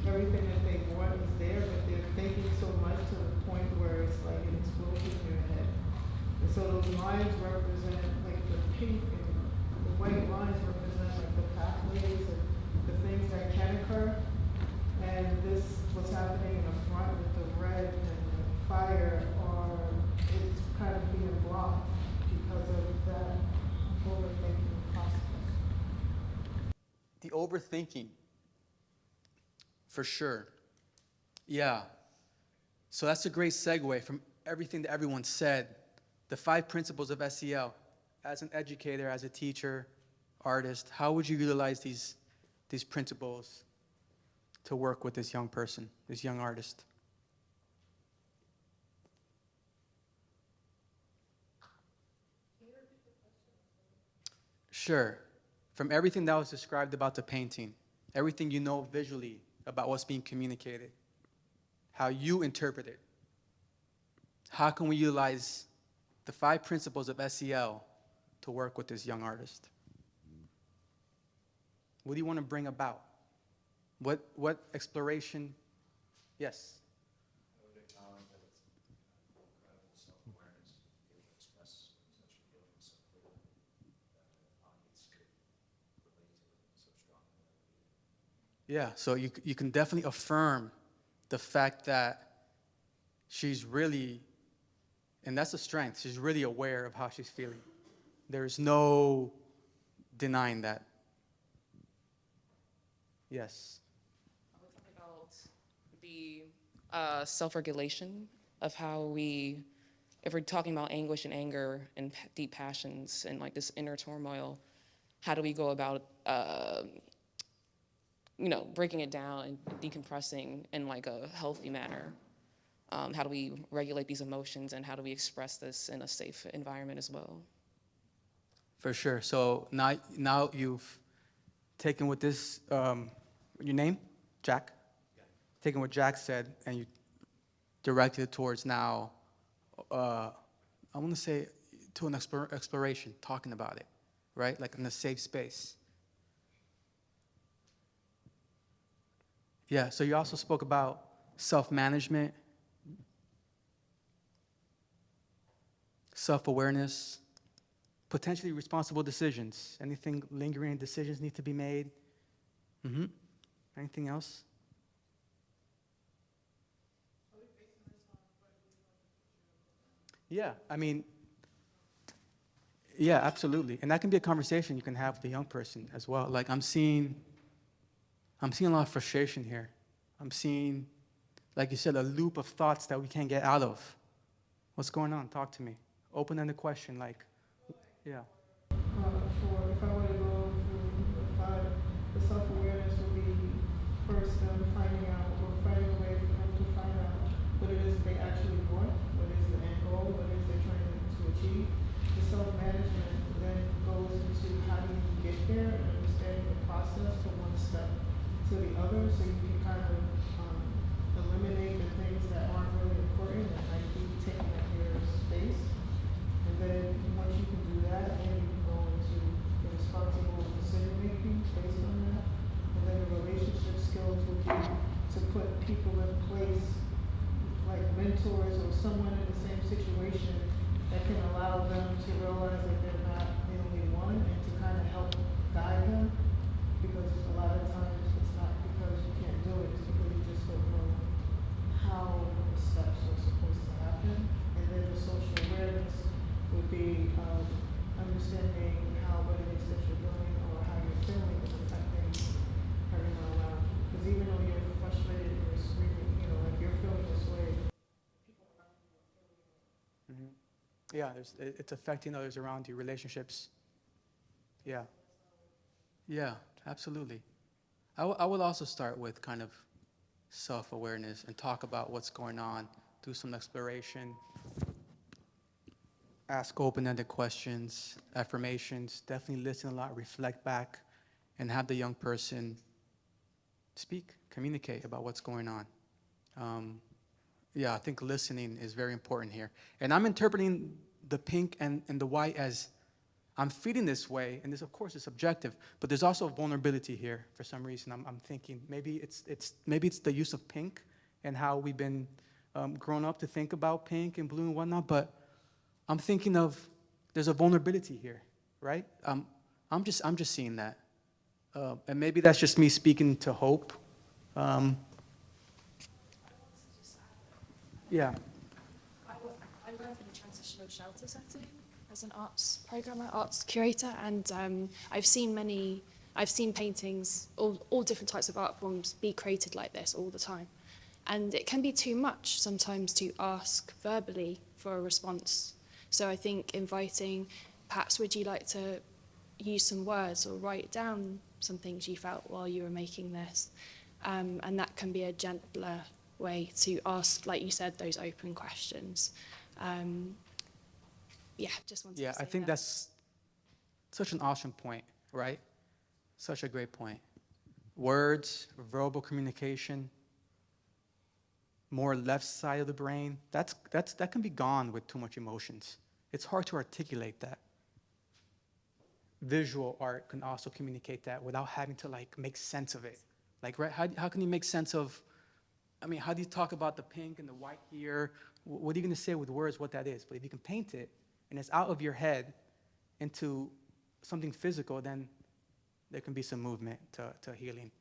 everything that they want is there, but they're thinking so much to the point where it's like an explosion in your head. And so those lines represent like the pink and the white lines represent like the pathways and the things that can occur. And this, what's happening in the front with the red and the fire, it's kind of being blocked because of that overthinking process. The overthinking, for sure. Yeah. So that's a great segue from everything that everyone said. The 5 principles of SEL. As an educator, as a teacher, artist, how would you utilize these principles to work with this young person, this young artist? Sure. From everything that was described about the painting, everything you know visually about what's being communicated, how you interpret it, how can we utilize the 5 principles of SEL to work with this young artist? What do you want to bring about? What exploration? Yes. I would acknowledge that it's incredible self-awareness to be able to express such feelings so clearly that an audience could relate to it so strongly. Yeah, so you can definitely affirm the fact that she's really, and that's a strength, she's really aware of how she's feeling. There's no denying that. Yes. I was talking about the self-regulation of how we, if we're talking about anguish and anger and deep passions and like this inner turmoil, how do we go about, breaking it down and decompressing in like a healthy manner? How do we regulate these emotions and how do we express this in a safe environment as well? For sure. So now you've taken what this, your name? Jack? Yeah. Taking what Jack said and you directed it towards now, I want to say to an exploration, talking about it, right? Like in a safe space. Yeah, so you also spoke about self-management, self-awareness, potentially responsible decisions. Anything lingering decisions need to be made? Mm-hmm. Anything else? Yeah, I mean, yeah, absolutely. And that can be a conversation you can have with the young person as well. Like I'm seeing a lot of frustration here. I'm seeing, like you said, a loop of thoughts that we can't get out of. What's going on? Talk to me. Open-ended question, like, yeah. If I were to go through the self-awareness would be first them finding out or finding a way for them to find out what it is they actually want, what is the end goal, what it is they're trying to achieve. The self-management then goes into how do you get there and understanding the process from one step to the other so you can kind of eliminate the things that aren't really important and might be taking up your space. And then once you can do that, then you can go into the responsible decision making based on that. And then the relationship skills would be to put people in place, like mentors or someone in the same situation that can allow them to realize that they're not the only one and to kind of help guide them. Because a lot of times it's not because you can't do it, it's because you just don't know how the steps are supposed to happen. And then the social awareness would be understanding how what it is that you're doing or how you're feeling is affecting everyone around you. Because even though you're frustrated and you're screaming, like you're feeling this way, people around you are feeling it. Mm-hmm. Yeah, it's affecting others around you, relationships. Yeah. Yeah, absolutely. I would also start with kind of self-awareness and talk about what's going on, do some exploration, ask open-ended questions, affirmations, definitely listen a lot, reflect back, and have the young person speak, communicate about what's going on. Yeah, I think listening is very important here. And I'm interpreting the pink and the white as I'm feeling this way, and this, of course, is subjective, but there's also vulnerability here for some reason. I'm thinking maybe it's the use of pink and how we've been grown up to think about pink and blue and whatnot, but I'm thinking of there's a vulnerability here, right? I'm just seeing that. And maybe that's just me speaking to hope. Yeah. I work in a transitional shelter setting as an arts programmer, arts curator, and I've seen paintings, all different types of art forms be created like this all the time. And it can be too much sometimes to ask verbally for a response. So I think inviting, perhaps would you like to use some words or write down some things you felt while you were making this? And that can be a gentler way to ask, like you said, those open questions. Just wanted to say I think that's such an awesome point, right? Such a great point. Words, verbal communication, more left side of the brain, that can be gone with too much emotions. It's hard to articulate that. Visual art can also communicate that without having to like make sense of it. Like, right, how can you make sense of, I mean, how do you talk about the pink and the white here? What are you gonna say with words what that is? But if you can paint it and it's out of your head into something physical, then there can be some movement to healing.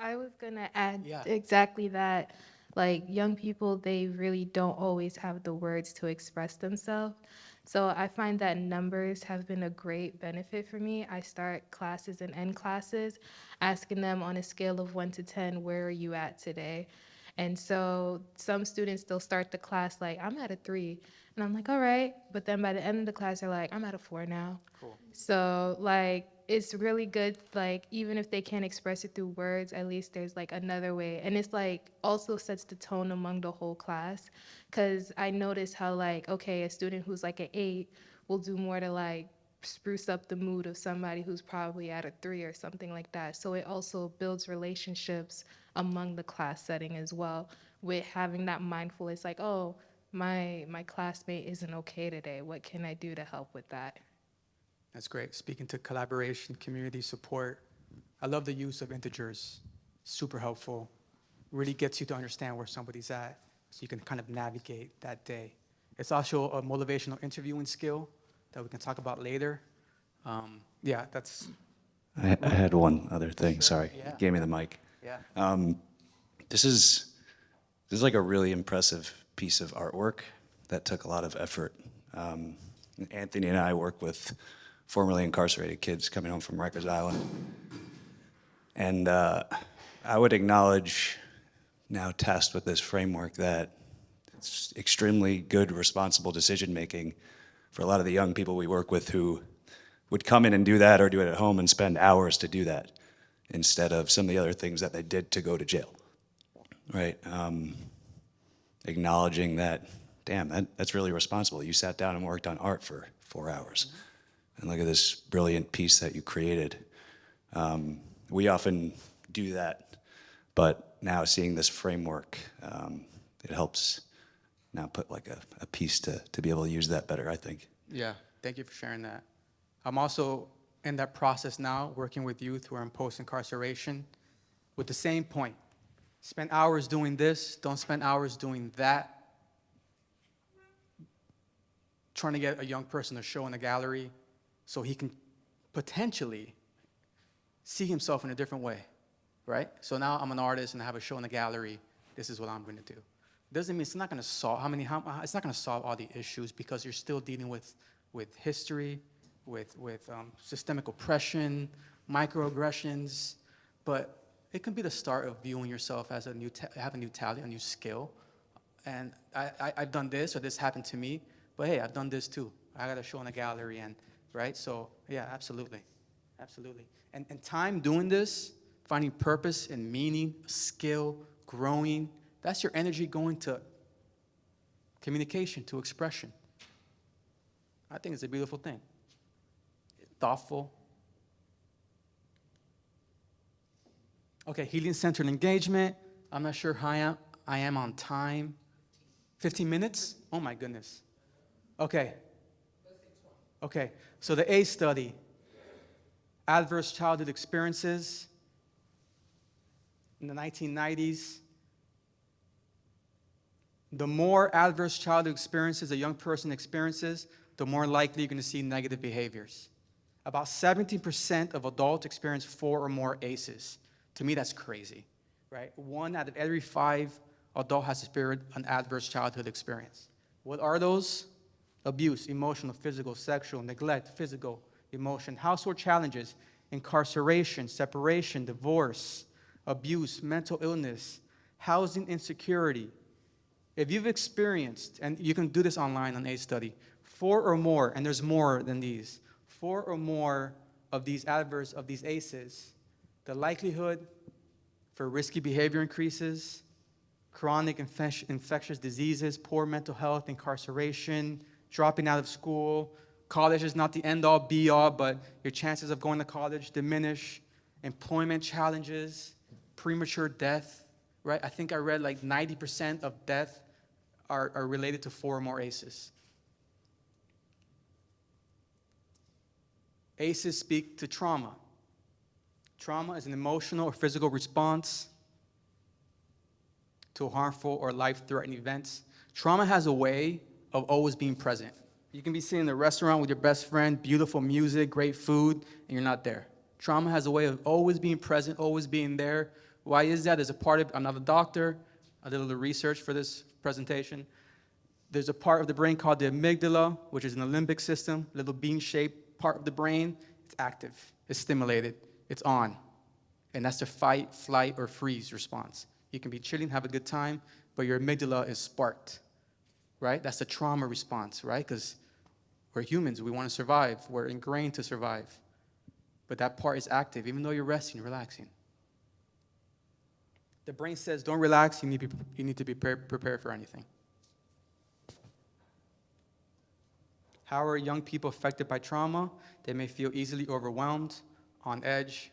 I was gonna add Yeah. exactly that. Like young people, they really don't always have the words to express themselves. So I find that numbers have been a great benefit for me. I start classes and end classes, asking them on a scale of 1 to 10, where are you at today? And so some students, they'll start the class like, I'm at a 3. And I'm like, all right. But then by the end of the class, they're like, I'm at a 4 now. Cool. So like, it's really good, like, even if they can't express it through words, at least there's like another way. And it's like also sets the tone among the whole class. Cause I notice how like, okay, a student who's like an 8 will do more to like spruce up the mood of somebody who's probably at a 3 or something like that. So it also builds relationships among the class setting as well, with having that mindfulness, like, oh, my classmate isn't okay today. What can I do to help with that? That's great. Speaking to collaboration, community support, I love the use of integers. Super helpful. Really gets you to understand where somebody's at so you can kind of navigate that day. It's also a motivational interviewing skill that we can talk about later. That's... I had one other thing, Sure. sorry. Yeah. You gave me the mic. Yeah. This is like a really impressive piece of artwork that took a lot of effort. Anthony and I work with formerly incarcerated kids coming home from Rikers Island. And I would acknowledge, now tasked with this framework, that it's extremely good, responsible decision-making for a lot of the young people we work with who would come in and do that or do it at home and spend hours to do that instead of some of the other things that they did to go to jail, right? Acknowledging that, damn, that's really responsible. You sat down and worked on art for 4 hours. And look at this brilliant piece that you created. We often do that, but now seeing this framework, it helps now put like a piece to be able to use that better, I think. Yeah, thank you for sharing that. I'm also in that process now, working with youth who are in post-incarceration with the same point. Spend hours doing this, don't spend hours doing that. Trying to get a young person to show in a gallery so he can potentially see himself in a different way, right? So now I'm an artist and I have a show in a gallery. This is what I'm going to do. Doesn't mean it's not going to solve it's not going to solve all the issues because you're still dealing with history, with systemic oppression, microaggressions, but it can be the start of viewing yourself as have a new talent, a new skill. And I've done this, or this happened to me, but hey, I've done this too. I got a show in a gallery, and right? So yeah, absolutely, absolutely. And time doing this, finding purpose and meaning, skill, growing, that's your energy going to communication, to expression. I think it's a beautiful thing. Thoughtful. Okay, healing-centered engagement. I'm not sure how I am on time. 15 minutes? Oh my goodness. Okay. Okay, so the A study, adverse childhood experiences in the 1990s. The more adverse childhood experiences a young person experiences, the more likely you're going to see negative behaviors. About 17% of adults experience 4 or more ACEs. To me, that's crazy, right? 1 out of every 5 adults has experienced an adverse childhood experience. What are those? Abuse, emotional, physical, sexual, neglect, physical, emotion, household challenges, incarceration, separation, divorce, abuse, mental illness, housing insecurity. If you've experienced, and you can do this online on ACE study, 4 or more, and there's more than these, 4 or more of these ACEs, the likelihood for risky behavior increases, chronic infectious diseases, poor mental health, incarceration, dropping out of school. College is not the end-all, be-all, but your chances of going to college diminish. Employment challenges, premature death, right? I think I read like 90% of death are related to 4 or more ACEs. ACEs speak to trauma. Trauma is an emotional or physical response to harmful or life-threatening events. Trauma has a way of always being present. You can be sitting in a restaurant with your best friend, beautiful music, great food, and you're not there. Trauma has a way of always being present, always being there. Why is that? As a part of another doctor, I did a little research for this presentation. There's a part of the brain called the amygdala, which is an limbic system, little bean-shaped part of the brain. It's active, it's stimulated, it's on. And that's the fight, flight, or freeze response. You can be chilling, have a good time, but your amygdala is sparked, right? That's the trauma response, right? Because we're humans, we want to survive. We're ingrained to survive. But that part is active, even though you're resting, relaxing. The brain says, don't relax, you need to be prepared for anything. How are young people affected by trauma? They may feel easily overwhelmed, on edge,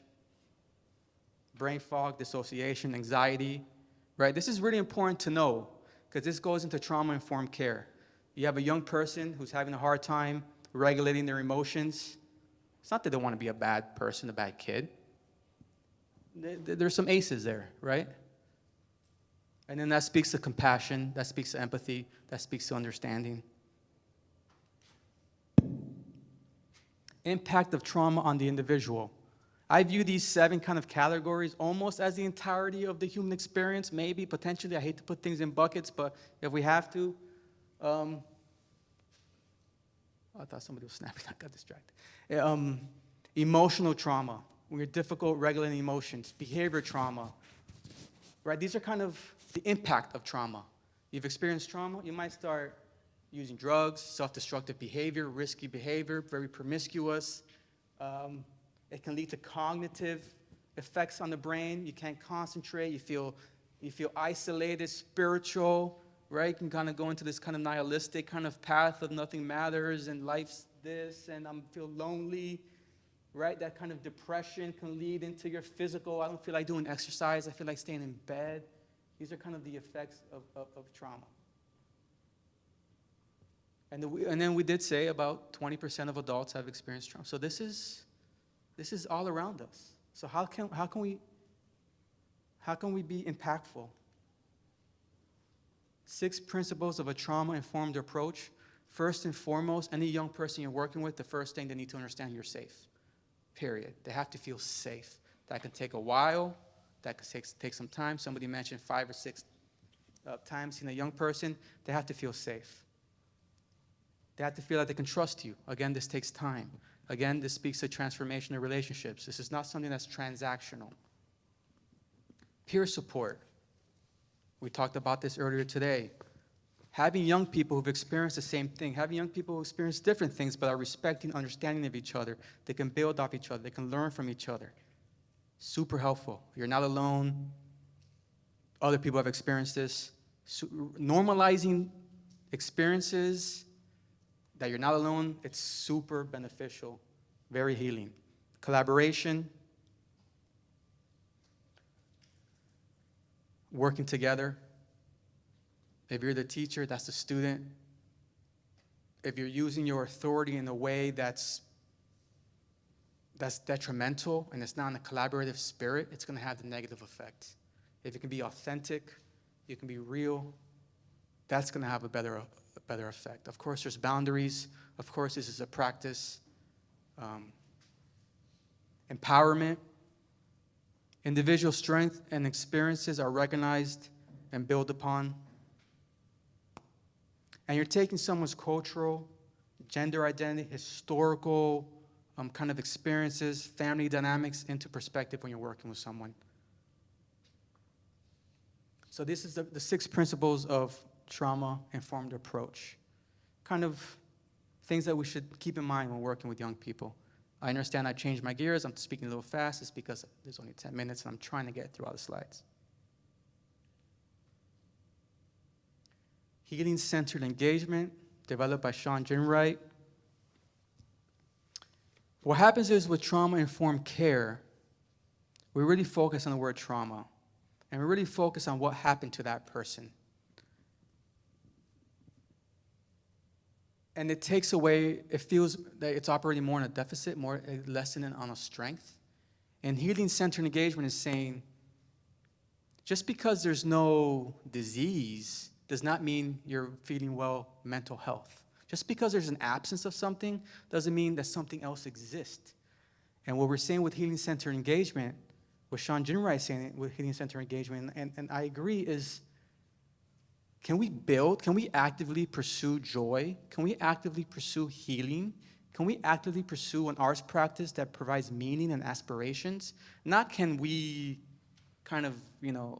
brain fog, dissociation, anxiety, right? This is really important to know because this goes into trauma-informed care. You have a young person who's having a hard time regulating their emotions. It's not that they want to be a bad person, a bad kid. There's some ACEs there, right? And then that speaks to compassion, that speaks to empathy, that speaks to understanding. Impact of trauma on the individual. I view these 7 kind of categories almost as the entirety of the human experience, maybe, potentially. I hate to put things in buckets, but if we have to. I thought somebody was snapping, I got distracted. Emotional trauma, when you're difficult regulating emotions. Behavior trauma, right? These are kind of the impact of trauma. You've experienced trauma, you might start using drugs, self-destructive behavior, risky behavior, very promiscuous. It can lead to cognitive effects on the brain. You can't concentrate. You feel isolated, spiritual, right? You can kind of go into this kind of nihilistic kind of path of nothing matters and life's this and I feel lonely, right? That kind of depression can lead into your physical. I don't feel like doing exercise. I feel like staying in bed. These are kind of the effects of trauma. And then we did say about 20% of adults have experienced trauma. So this is all around us. So how can we be impactful? 6 principles of a trauma-informed approach. First and foremost, any young person you're working with, the first thing they need to understand, you're safe. Period. They have to feel safe. That can take a while. That could take some time. Somebody mentioned 5 or 6 times in a young person. They have to feel safe. They have to feel that they can trust you. Again, this takes time. Again, this speaks to transformation of relationships. This is not something that's transactional. Peer support. We talked about this earlier today. Having young people who've experienced the same thing, having young people who experience different things but are respecting, understanding of each other. They can build off each other. They can learn from each other. Super helpful. You're not alone. Other people have experienced this. Normalizing experiences that you're not alone, it's super beneficial, very healing. Collaboration, working together. If you're the teacher, that's the student. if you're using your authority in a way that's detrimental and it's not in a collaborative spirit, it's going to have the negative effect. If it can be authentic, you can be real, that's going to have a better effect. Of course, there's boundaries. Of course, this is a practice. Empowerment. Individual strength and experiences are recognized and built upon. And you're taking someone's cultural, gender identity, historical kind of experiences, family dynamics into perspective when you're working with someone. So this is the 6 principles of trauma-informed approach. Kind of things that we should keep in mind when working with young people. I understand I changed my gears. I'm speaking a little fast. It's because there's only 10 minutes and I'm trying to get through all the slides. Healing-centered engagement, developed by Sean Ginwright. What happens is with trauma-informed care, we really focus on the word trauma, and we really focus on what happened to that person. And it takes away, it feels that it's operating more in a deficit, more lessening on a strength. And healing-centered engagement is saying, just because there's no disease does not mean you're feeling well mental health. Just because there's an absence of something doesn't mean that something else exists. And what we're saying with healing-centered engagement, what Sean Ginwright is saying with healing-centered engagement, and I agree, is can we actively pursue joy? Can we actively pursue healing? Can we actively pursue an arts practice that provides meaning and aspirations? Not can we kind of,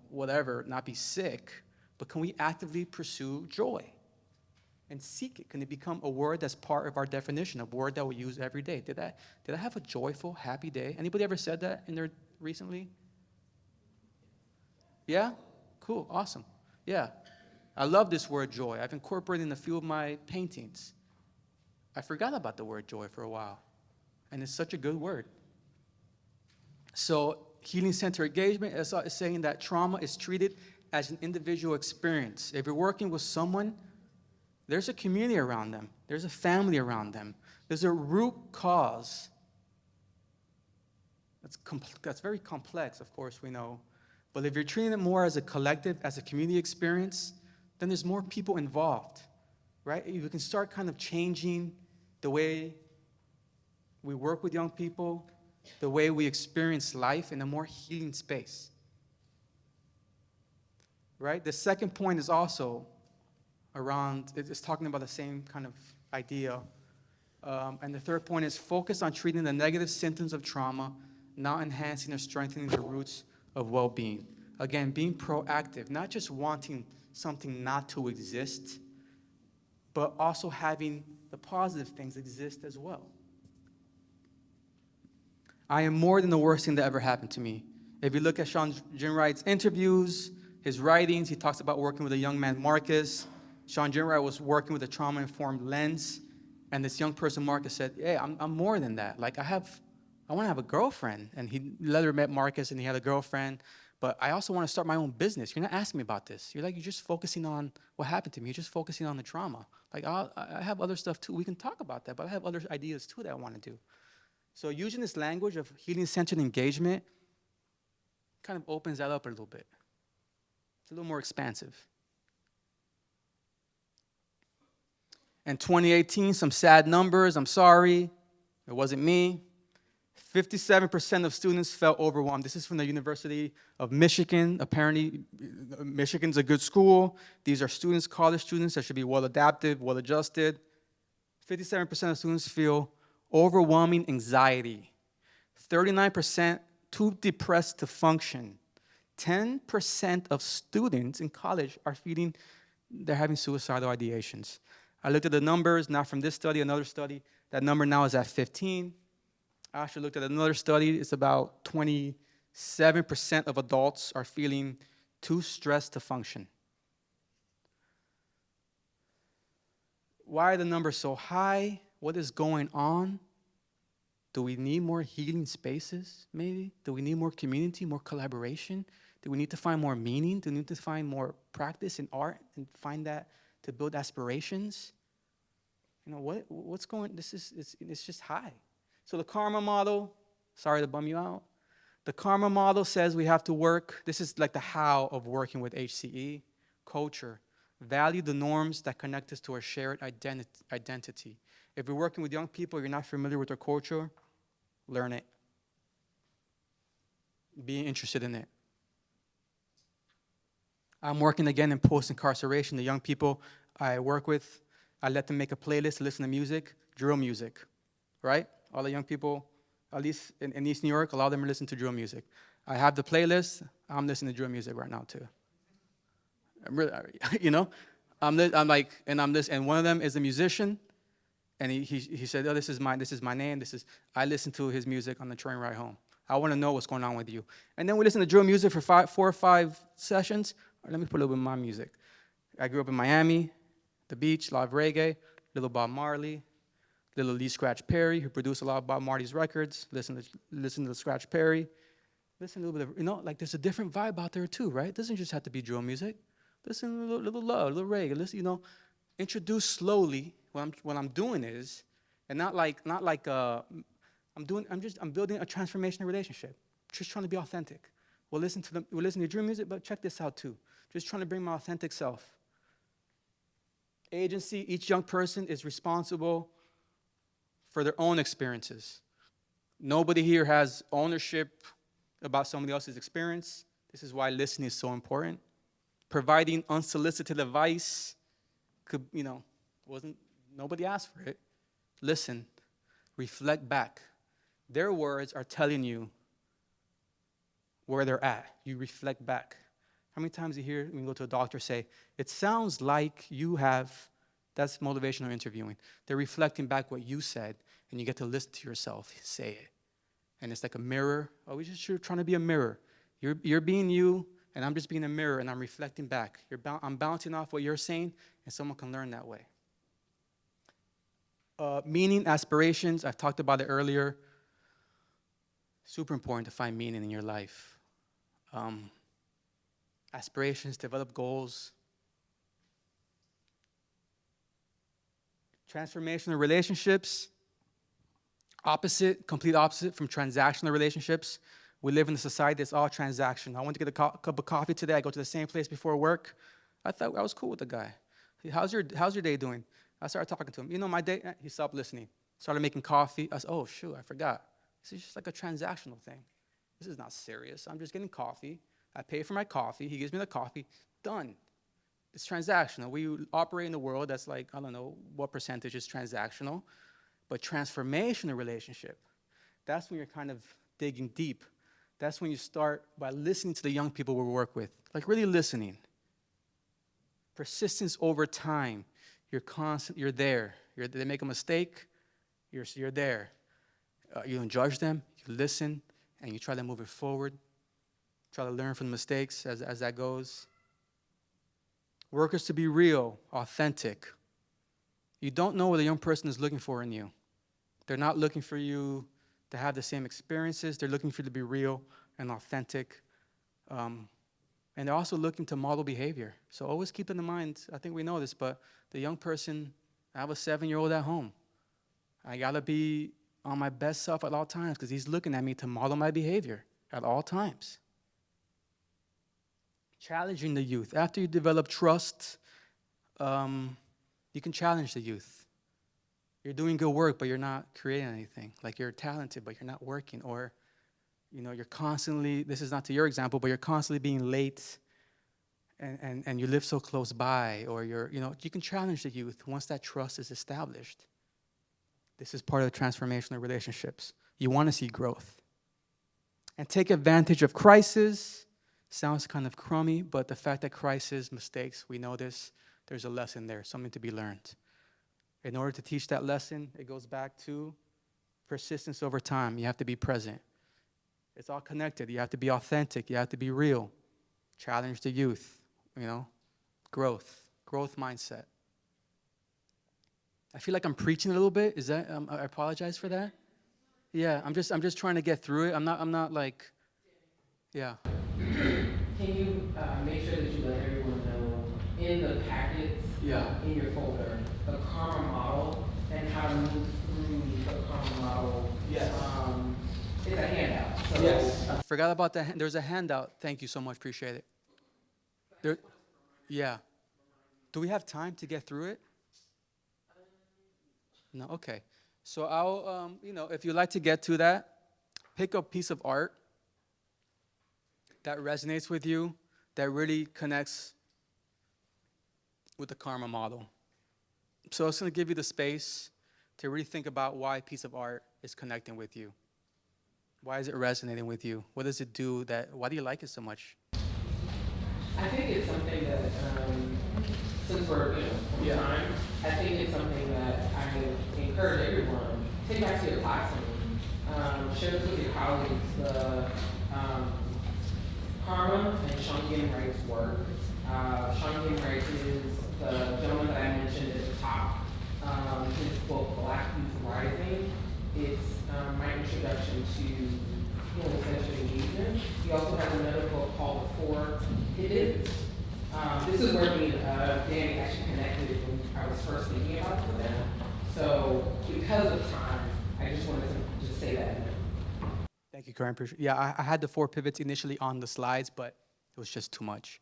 whatever, not be sick, but can we actively pursue joy and seek it? Can it become a word that's part of our definition, a word that we use every day? Did I have a joyful, happy day? Anybody ever said that in there recently? Yeah? Cool, awesome. Yeah. I love this word joy. I've incorporated it in a few of my paintings. I forgot about the word joy for a while, and it's such a good word. So healing-centered engagement is saying that trauma is treated as an individual experience. If you're working with someone, there's a community around them. There's a family around them. There's a root cause. That's very complex, of course, we know. But if you're treating it more as a collective, as a community experience, then there's more people involved, right? You can start kind of changing the way we work with young people, the way we experience life in a more healing space, right? The second point is also around, it's talking about the same kind of idea. And the third point is focus on treating the negative symptoms of trauma, not enhancing or strengthening the roots of well-being. Again, being proactive, not just wanting something not to exist, but also having the positive things exist as well. I am more than the worst thing that ever happened to me. If you look at Sean Ginwright's interviews, his writings, he talks about working with a young man, Marcus. Sean Ginwright was working with a trauma-informed lens, and this young person, Marcus, said, hey, I'm more than that. Like, I want to have a girlfriend. And he later met Marcus, and he had a girlfriend. But I also want to start my own business. You're not asking me about this. You're just focusing on what happened to me. You're just focusing on the trauma. Like, I have other stuff too. We can talk about that, but I have other ideas too that I want to do. So using this language of healing-centered engagement kind of opens that up a little bit. It's a little more expansive. In 2018, some sad numbers. I'm sorry. It wasn't me. 57% of students felt overwhelmed. This is from the University of Michigan. Apparently, Michigan's a good school. These are students, college students that should be well-adapted, well-adjusted. 57% of students feel overwhelming anxiety. 39% too depressed to function. 10% of students in college are feeling they're having suicidal ideations. I looked at the numbers, not from this study, another study. That number now is at 15. I actually looked at another study. It's about 27% of adults are feeling too stressed to function. Why are the numbers so high? What is going on? Do we need more healing spaces, maybe? Do we need more community, more collaboration? Do we need to find more meaning? Do we need to find more practice in art and find that to build aspirations? what's going, it's just high. So the karma model, sorry to bum you out. The karma model says we have to work, this is like the how of working with HCE, culture. Value the norms that connect us to our shared identity. If you're working with young people, you're not familiar with their culture, learn it. Be interested in it. I'm working again in post-incarceration. The young people I work with, I let them make a playlist, listen to music, drill music, right? All the young people, at least in East New York, a lot of them are listening to drill music. I have the playlist, I'm listening to drill music right now too. I'm really, and one of them is a musician, and he said, oh, this is my name, I listen to his music on the train ride home. I want to know what's going on with you. And then we listen to drill music for 4 or 5 sessions. All right, let me put a little bit of my music. I grew up in Miami, the beach, a lot of reggae, little Bob Marley, little Lee Scratch Perry, who produced a lot of Bob Marley's records. Listen to Scratch Perry. Listen to a little bit of, like there's a different vibe out there too, right? It doesn't just have to be drill music. Listen to a little love, a little reggae. Listen, introduce slowly. What I'm doing is, and not like I'm building a transformational relationship. Just trying to be authentic. We'll listen to drill music, but check this out too. Just trying to bring my authentic self. Agency, each young person is responsible for their own experiences. Nobody here has ownership about somebody else's experience. This is why listening is so important. Providing unsolicited advice could, nobody asked for it. Listen, reflect back. Their words are telling you where they're at. You reflect back. How many times you hear when you go to a doctor say, it sounds like you have, that's motivational interviewing. They're reflecting back what you said, and you get to listen to yourself say it. And it's like a mirror. Oh, we're just trying to be a mirror. You're being you, and I'm just being a mirror, and I'm reflecting back. I'm bouncing off what you're saying, and someone can learn that way. Meaning, aspirations, I've talked about it earlier. Super important to find meaning in your life. Aspirations, develop goals. Transformational relationships, complete opposite from transactional relationships. We live in a society that's all transaction. I went to get a cup of coffee today. I go to the same place before work. I thought I was cool with the guy. How's your day doing? I started talking to him. My day, he stopped listening. Started making coffee. I said, oh, shoot, I forgot. This is just like a transactional thing. This is not serious. I'm just getting coffee. I pay for my coffee. He gives me the coffee. Done. It's transactional. We operate in a world that's like, I don't know what percentage is transactional, but transformational relationship, that's when you're kind of digging deep. That's when you start by listening to the young people we work with, like really listening. Persistence over time. You're constant. You're there. They make a mistake. You're there. You don't judge them. You listen, and you try to move it forward. Try to learn from the mistakes as that goes. Workers to be real, authentic. You don't know what a young person is looking for in you. They're not looking for you to have the same experiences. They're looking for you to be real and authentic. And they're also looking to model behavior. So always keep in mind, I think we know this, but the young person, I have a 7-year-old at home. I gotta be on my best self at all times because he's looking at me to model my behavior at all times. Challenging the youth. After you develop trust, you can challenge the youth. You're doing good work, but you're not creating anything. Like you're talented, but you're not working. Or, you're constantly, this is not to your example, but you're constantly being late and you live so close by. Or you can challenge the youth once that trust is established. This is part of the transformational relationships. You want to see growth. And take advantage of crisis. Sounds kind of crummy, but the fact that crisis, mistakes, we know this, there's a lesson there, something to be learned. In order to teach that lesson, it goes back to persistence over time. You have to be present. It's all connected. You have to be authentic. You have to be real. Challenge the youth, growth mindset. I feel like I'm preaching a little bit. Is that, I apologize for that. Yeah, I'm just trying to get through it. I'm not like, yeah. Can you make sure that you let everyone know in the packets, in your folder, the karma model and how to move through the common model. Yes. It's a handout. So Yes. I forgot about that. There's a handout. Thank you so much. Appreciate it. There, yeah. Do we have time to get through it? No. Okay. So I'll, if you'd like to get to that, pick a piece of art that resonates with you, that really connects with the karma model. So it's going to give you the space to really think about why a piece of art is connecting with you. Why is it resonating with you? What does it do why do you like it so much? I think it's something that, since we're, time, I think it's something that I encourage everyone, take back to your classroom, share this with your colleagues, the karma and Shangin Wright's work. Shangin Wright is the gentleman that I mentioned at the top. His book, Black Youth Rising, it's my introduction to essential engagement. He also has another book called The Four Pivots. This is where me and Danny actually connected when I was first thinking about it for them. So because of time, I just wanted to just say that. Thank you, Karen. Yeah, I had the 4 pivots initially on the slides, but it was just too much.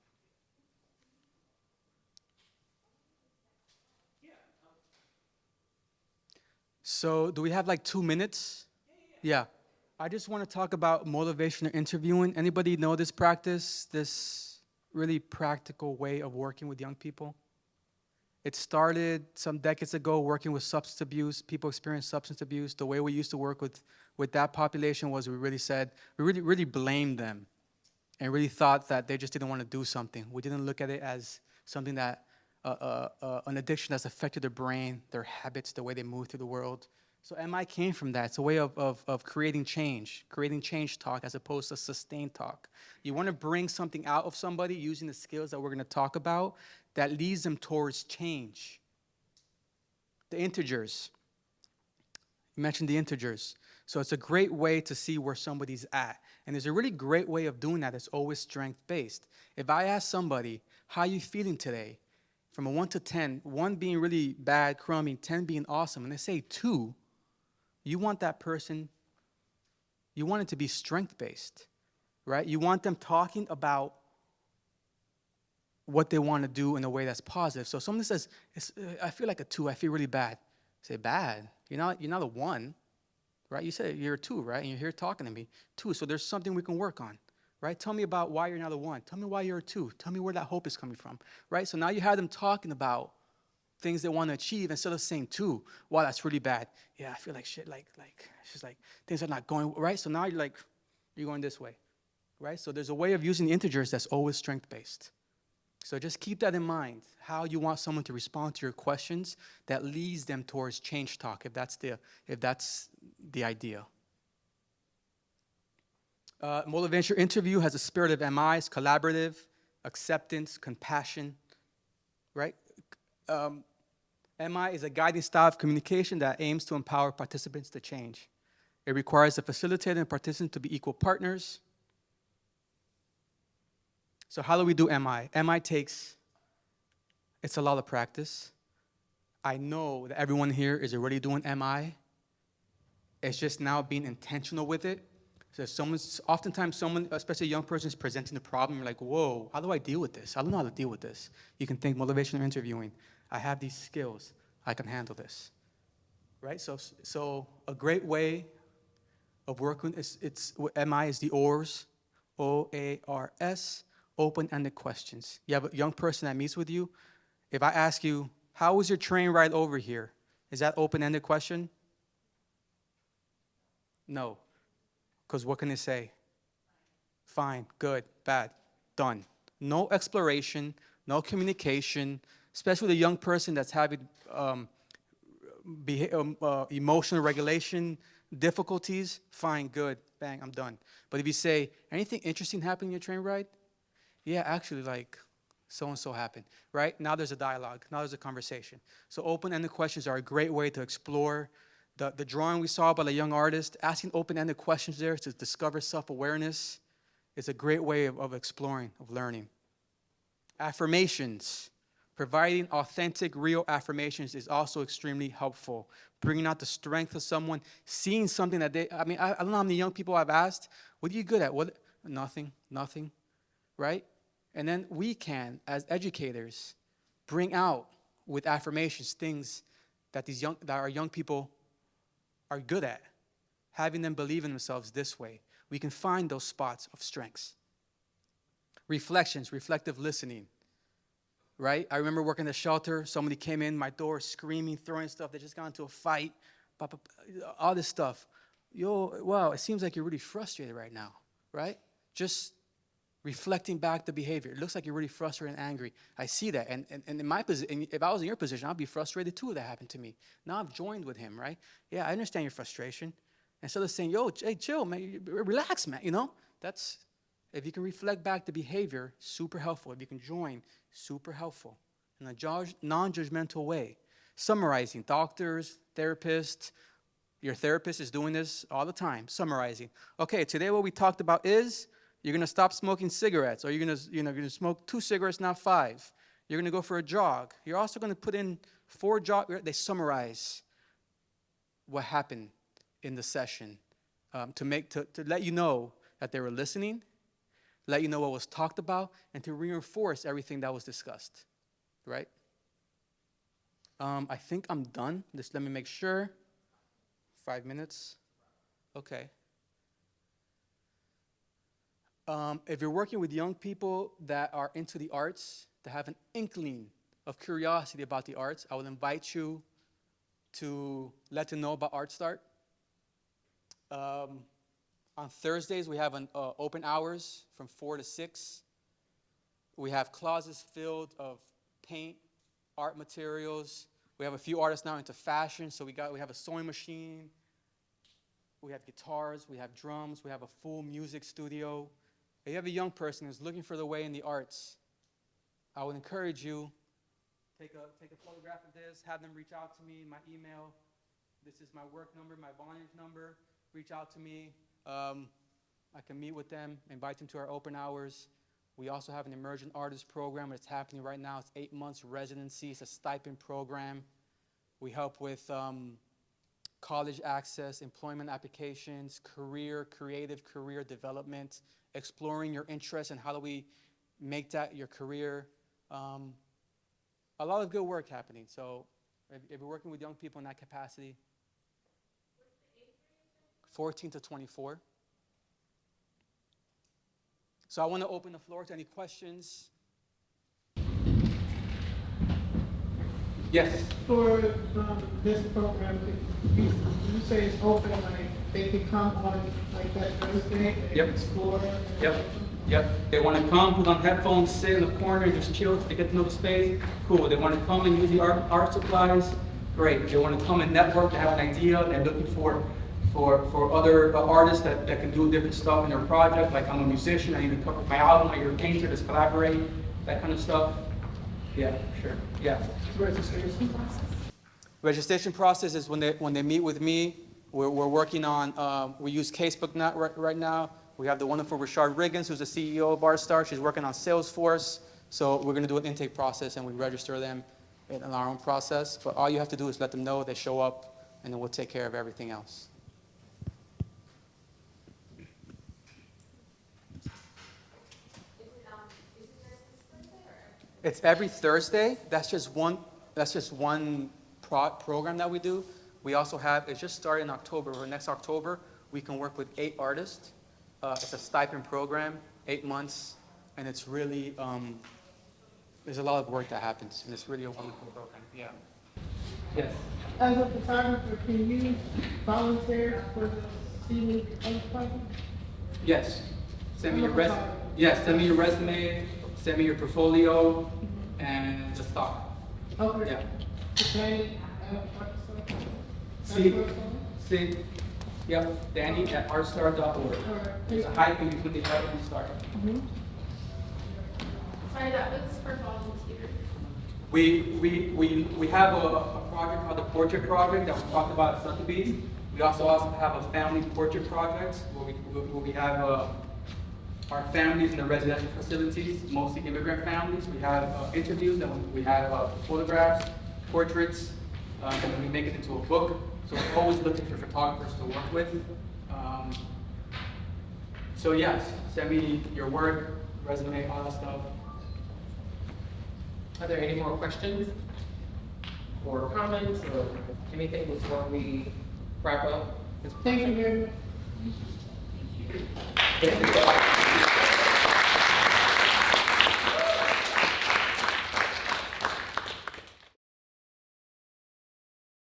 So do we have like 2 minutes? Yeah. I just want to talk about motivational interviewing. Anybody know this practice, this really practical way of working with young people? It started some decades ago working with substance abuse. People experience substance abuse. The way we used to work with that population was we really blamed them and really thought that they just didn't want to do something. We didn't look at it as something that, an addiction that's affected their brain, their habits, the way they move through the world. So MI came from that. It's a way of creating change talk as opposed to sustained talk. You want to bring something out of somebody using the skills that we're going to talk about that leads them towards change. The integers. You mentioned the integers. So it's a great way to see where somebody's at. And there's a really great way of doing that that's always strength-based. If I ask somebody, how are you feeling today? From a 1 to 10, 1 being really bad, crummy, 10 being awesome, and they say 2, you want that person, you want it to be strength-based, right? You want them talking about what they want to do in a way that's positive. So if someone says, I feel like a 2, I feel really bad. Say, bad? You're not a 1, right? You said you're a 2, right? And you're here talking to me. 2, so there's something we can work on, right? Tell me about why you're not a 1. Tell me why you're a 2. Tell me where that hope is coming from, right? So now you have them talking about things they want to achieve instead of saying 2. Wow, that's really bad. Yeah, I feel like shit, like it's just like things are not going right. So now you're going this way, right? So there's a way of using the integers that's always strength-based. So just keep that in mind, how you want someone to respond to your questions that leads them towards change talk, if that's the idea. Motivational interview has a spirit of MI, it's collaborative, acceptance, compassion, right? MI is a guiding style of communication that aims to empower participants to change. It requires the facilitator and participant to be equal partners. So how do we do MI? MI it's a lot of practice. I know that everyone here is already doing MI. It's just now being intentional with it. So oftentimes someone, especially a young person, is presenting the problem. You're like, whoa, how do I deal with this? I don't know how to deal with this. You can think motivational interviewing. I have these skills. I can handle this, right? So a great way of working MI is the OARS, OARS, open-ended questions. You have a young person that meets with you. If I ask you, how was your train ride over here? Is that open-ended question? No. Because what can they say? Fine, good, bad, done. No exploration, no communication, especially the young person that's having emotional regulation difficulties. Fine, good, bang, I'm done. But if you say, anything interesting happened in your train ride? Yeah, actually, like, so-and-so happened, right? Now there's a dialogue. Now there's a conversation. So open-ended questions are a great way to explore. The drawing we saw by the young artist, asking open-ended questions there to discover self-awareness is a great way of exploring, of learning. Affirmations, Providing authentic, real affirmations is also extremely helpful. Bringing out the strength of someone, seeing something that I don't know how many young people I've asked, what are you good at? What? Nothing, right? And then we can, as educators, bring out with affirmations things that our young people are good at, having them believe in themselves this way. We can find those spots of strengths. Reflections, reflective listening. Right? I remember working at the shelter. Somebody came in my door screaming, throwing stuff. They just got into a fight. All this stuff. Wow, it seems like you're really frustrated right now, right? Just reflecting back the behavior. It looks like you're really frustrated and angry. I see that. And in my position, if I was in your position, I'd be frustrated too if that happened to me. Now I've joined with him, right? Yeah, I understand your frustration. Instead of saying, hey, chill, man, relax, man, that's, if you can reflect back the behavior, super helpful. If you can join, super helpful in a non-judgmental way. Summarizing, doctors, therapists, your therapist is doing this all the time, summarizing. Okay, today what we talked about is you're going to stop smoking cigarettes, or you're going to smoke 2 cigarettes, not 5. You're going to go for a jog. You're also going to put in 4 jogs. They summarize what happened in the session to let you know that they were listening, let you know what was talked about, and to reinforce everything that was discussed, right? I think I'm done. Just let me make sure. 5 minutes. Okay. If you're working with young people that are into the arts, that have an inkling of curiosity about the arts, I will invite you to let them know about Art Start. On Thursdays, we have an open hours from 4 to 6. We have closets filled of paint, art materials. We have a few artists now into fashion, so we have a sewing machine. We have guitars, we have drums, we have a full music studio. If you have a young person who's looking for the way in the arts, I would encourage you, take a photograph of this, have them reach out to me, my email. This is my work number, my Vonage number. Reach out to me. I can meet with them, invite them to our open hours. We also have an emerging artist program that's happening right now. It's 8 months residency. It's a stipend program. We help with college access, employment applications, creative career development, exploring your interests and how do we make that your career. A lot of good work happening. So if you're working with young people in that capacity, 14 to 24. So I want to open the floor to any questions. Yes? For this program, you say it's open, like they can come on like that Thursday and explore? Yep. They want to come, put on headphones, sit in the corner, just chill to get to know the space. Cool. They want to come and use the art supplies. Great. They want to come and network, they have an idea, they're looking for other artists that can do different stuff in their project. Like I'm a musician, I need to cover my album, or you're a painter, let's collaborate, that kind of stuff. Yeah, sure. Yeah. Registration process? Registration process is when they meet with me. We're working on, we use Casebook right now. We have the wonderful Rashard Riggins, who's the CEO of Art Star. She's working on Salesforce. So we're going to do an intake process, and we register them in our own process. But all you have to do is let them know, they show up, and then we'll take care of everything else. It's every Thursday. That's just one program that we do. We also have, it just started in October, or next October, we can work with 8 artists. It's a stipend program, 8 months, and it's really, there's a lot of work that happens, and it's really a wonderful program, yeah. Yes? As a photographer, can you volunteer for the scenic art project? Yes. Send me your resume, send me your portfolio, and just talk. Okay. Yeah. Okay. See, yep, Danny at artstar.org. There's a hyphen between the title and start. Sorry, that was for volunteers. We have a project called the Portrait Project that we talked about at Sotheby's. We also have a family portrait project where we have our families in the residential facilities, mostly immigrant families. We have interviews, and we have photographs, portraits, and then we make it into a book. So we're always looking for photographers to work with. So yes, send me your work, resume, all that stuff. Are there any more questions or comments or anything before we wrap up? Thank you. Thank you.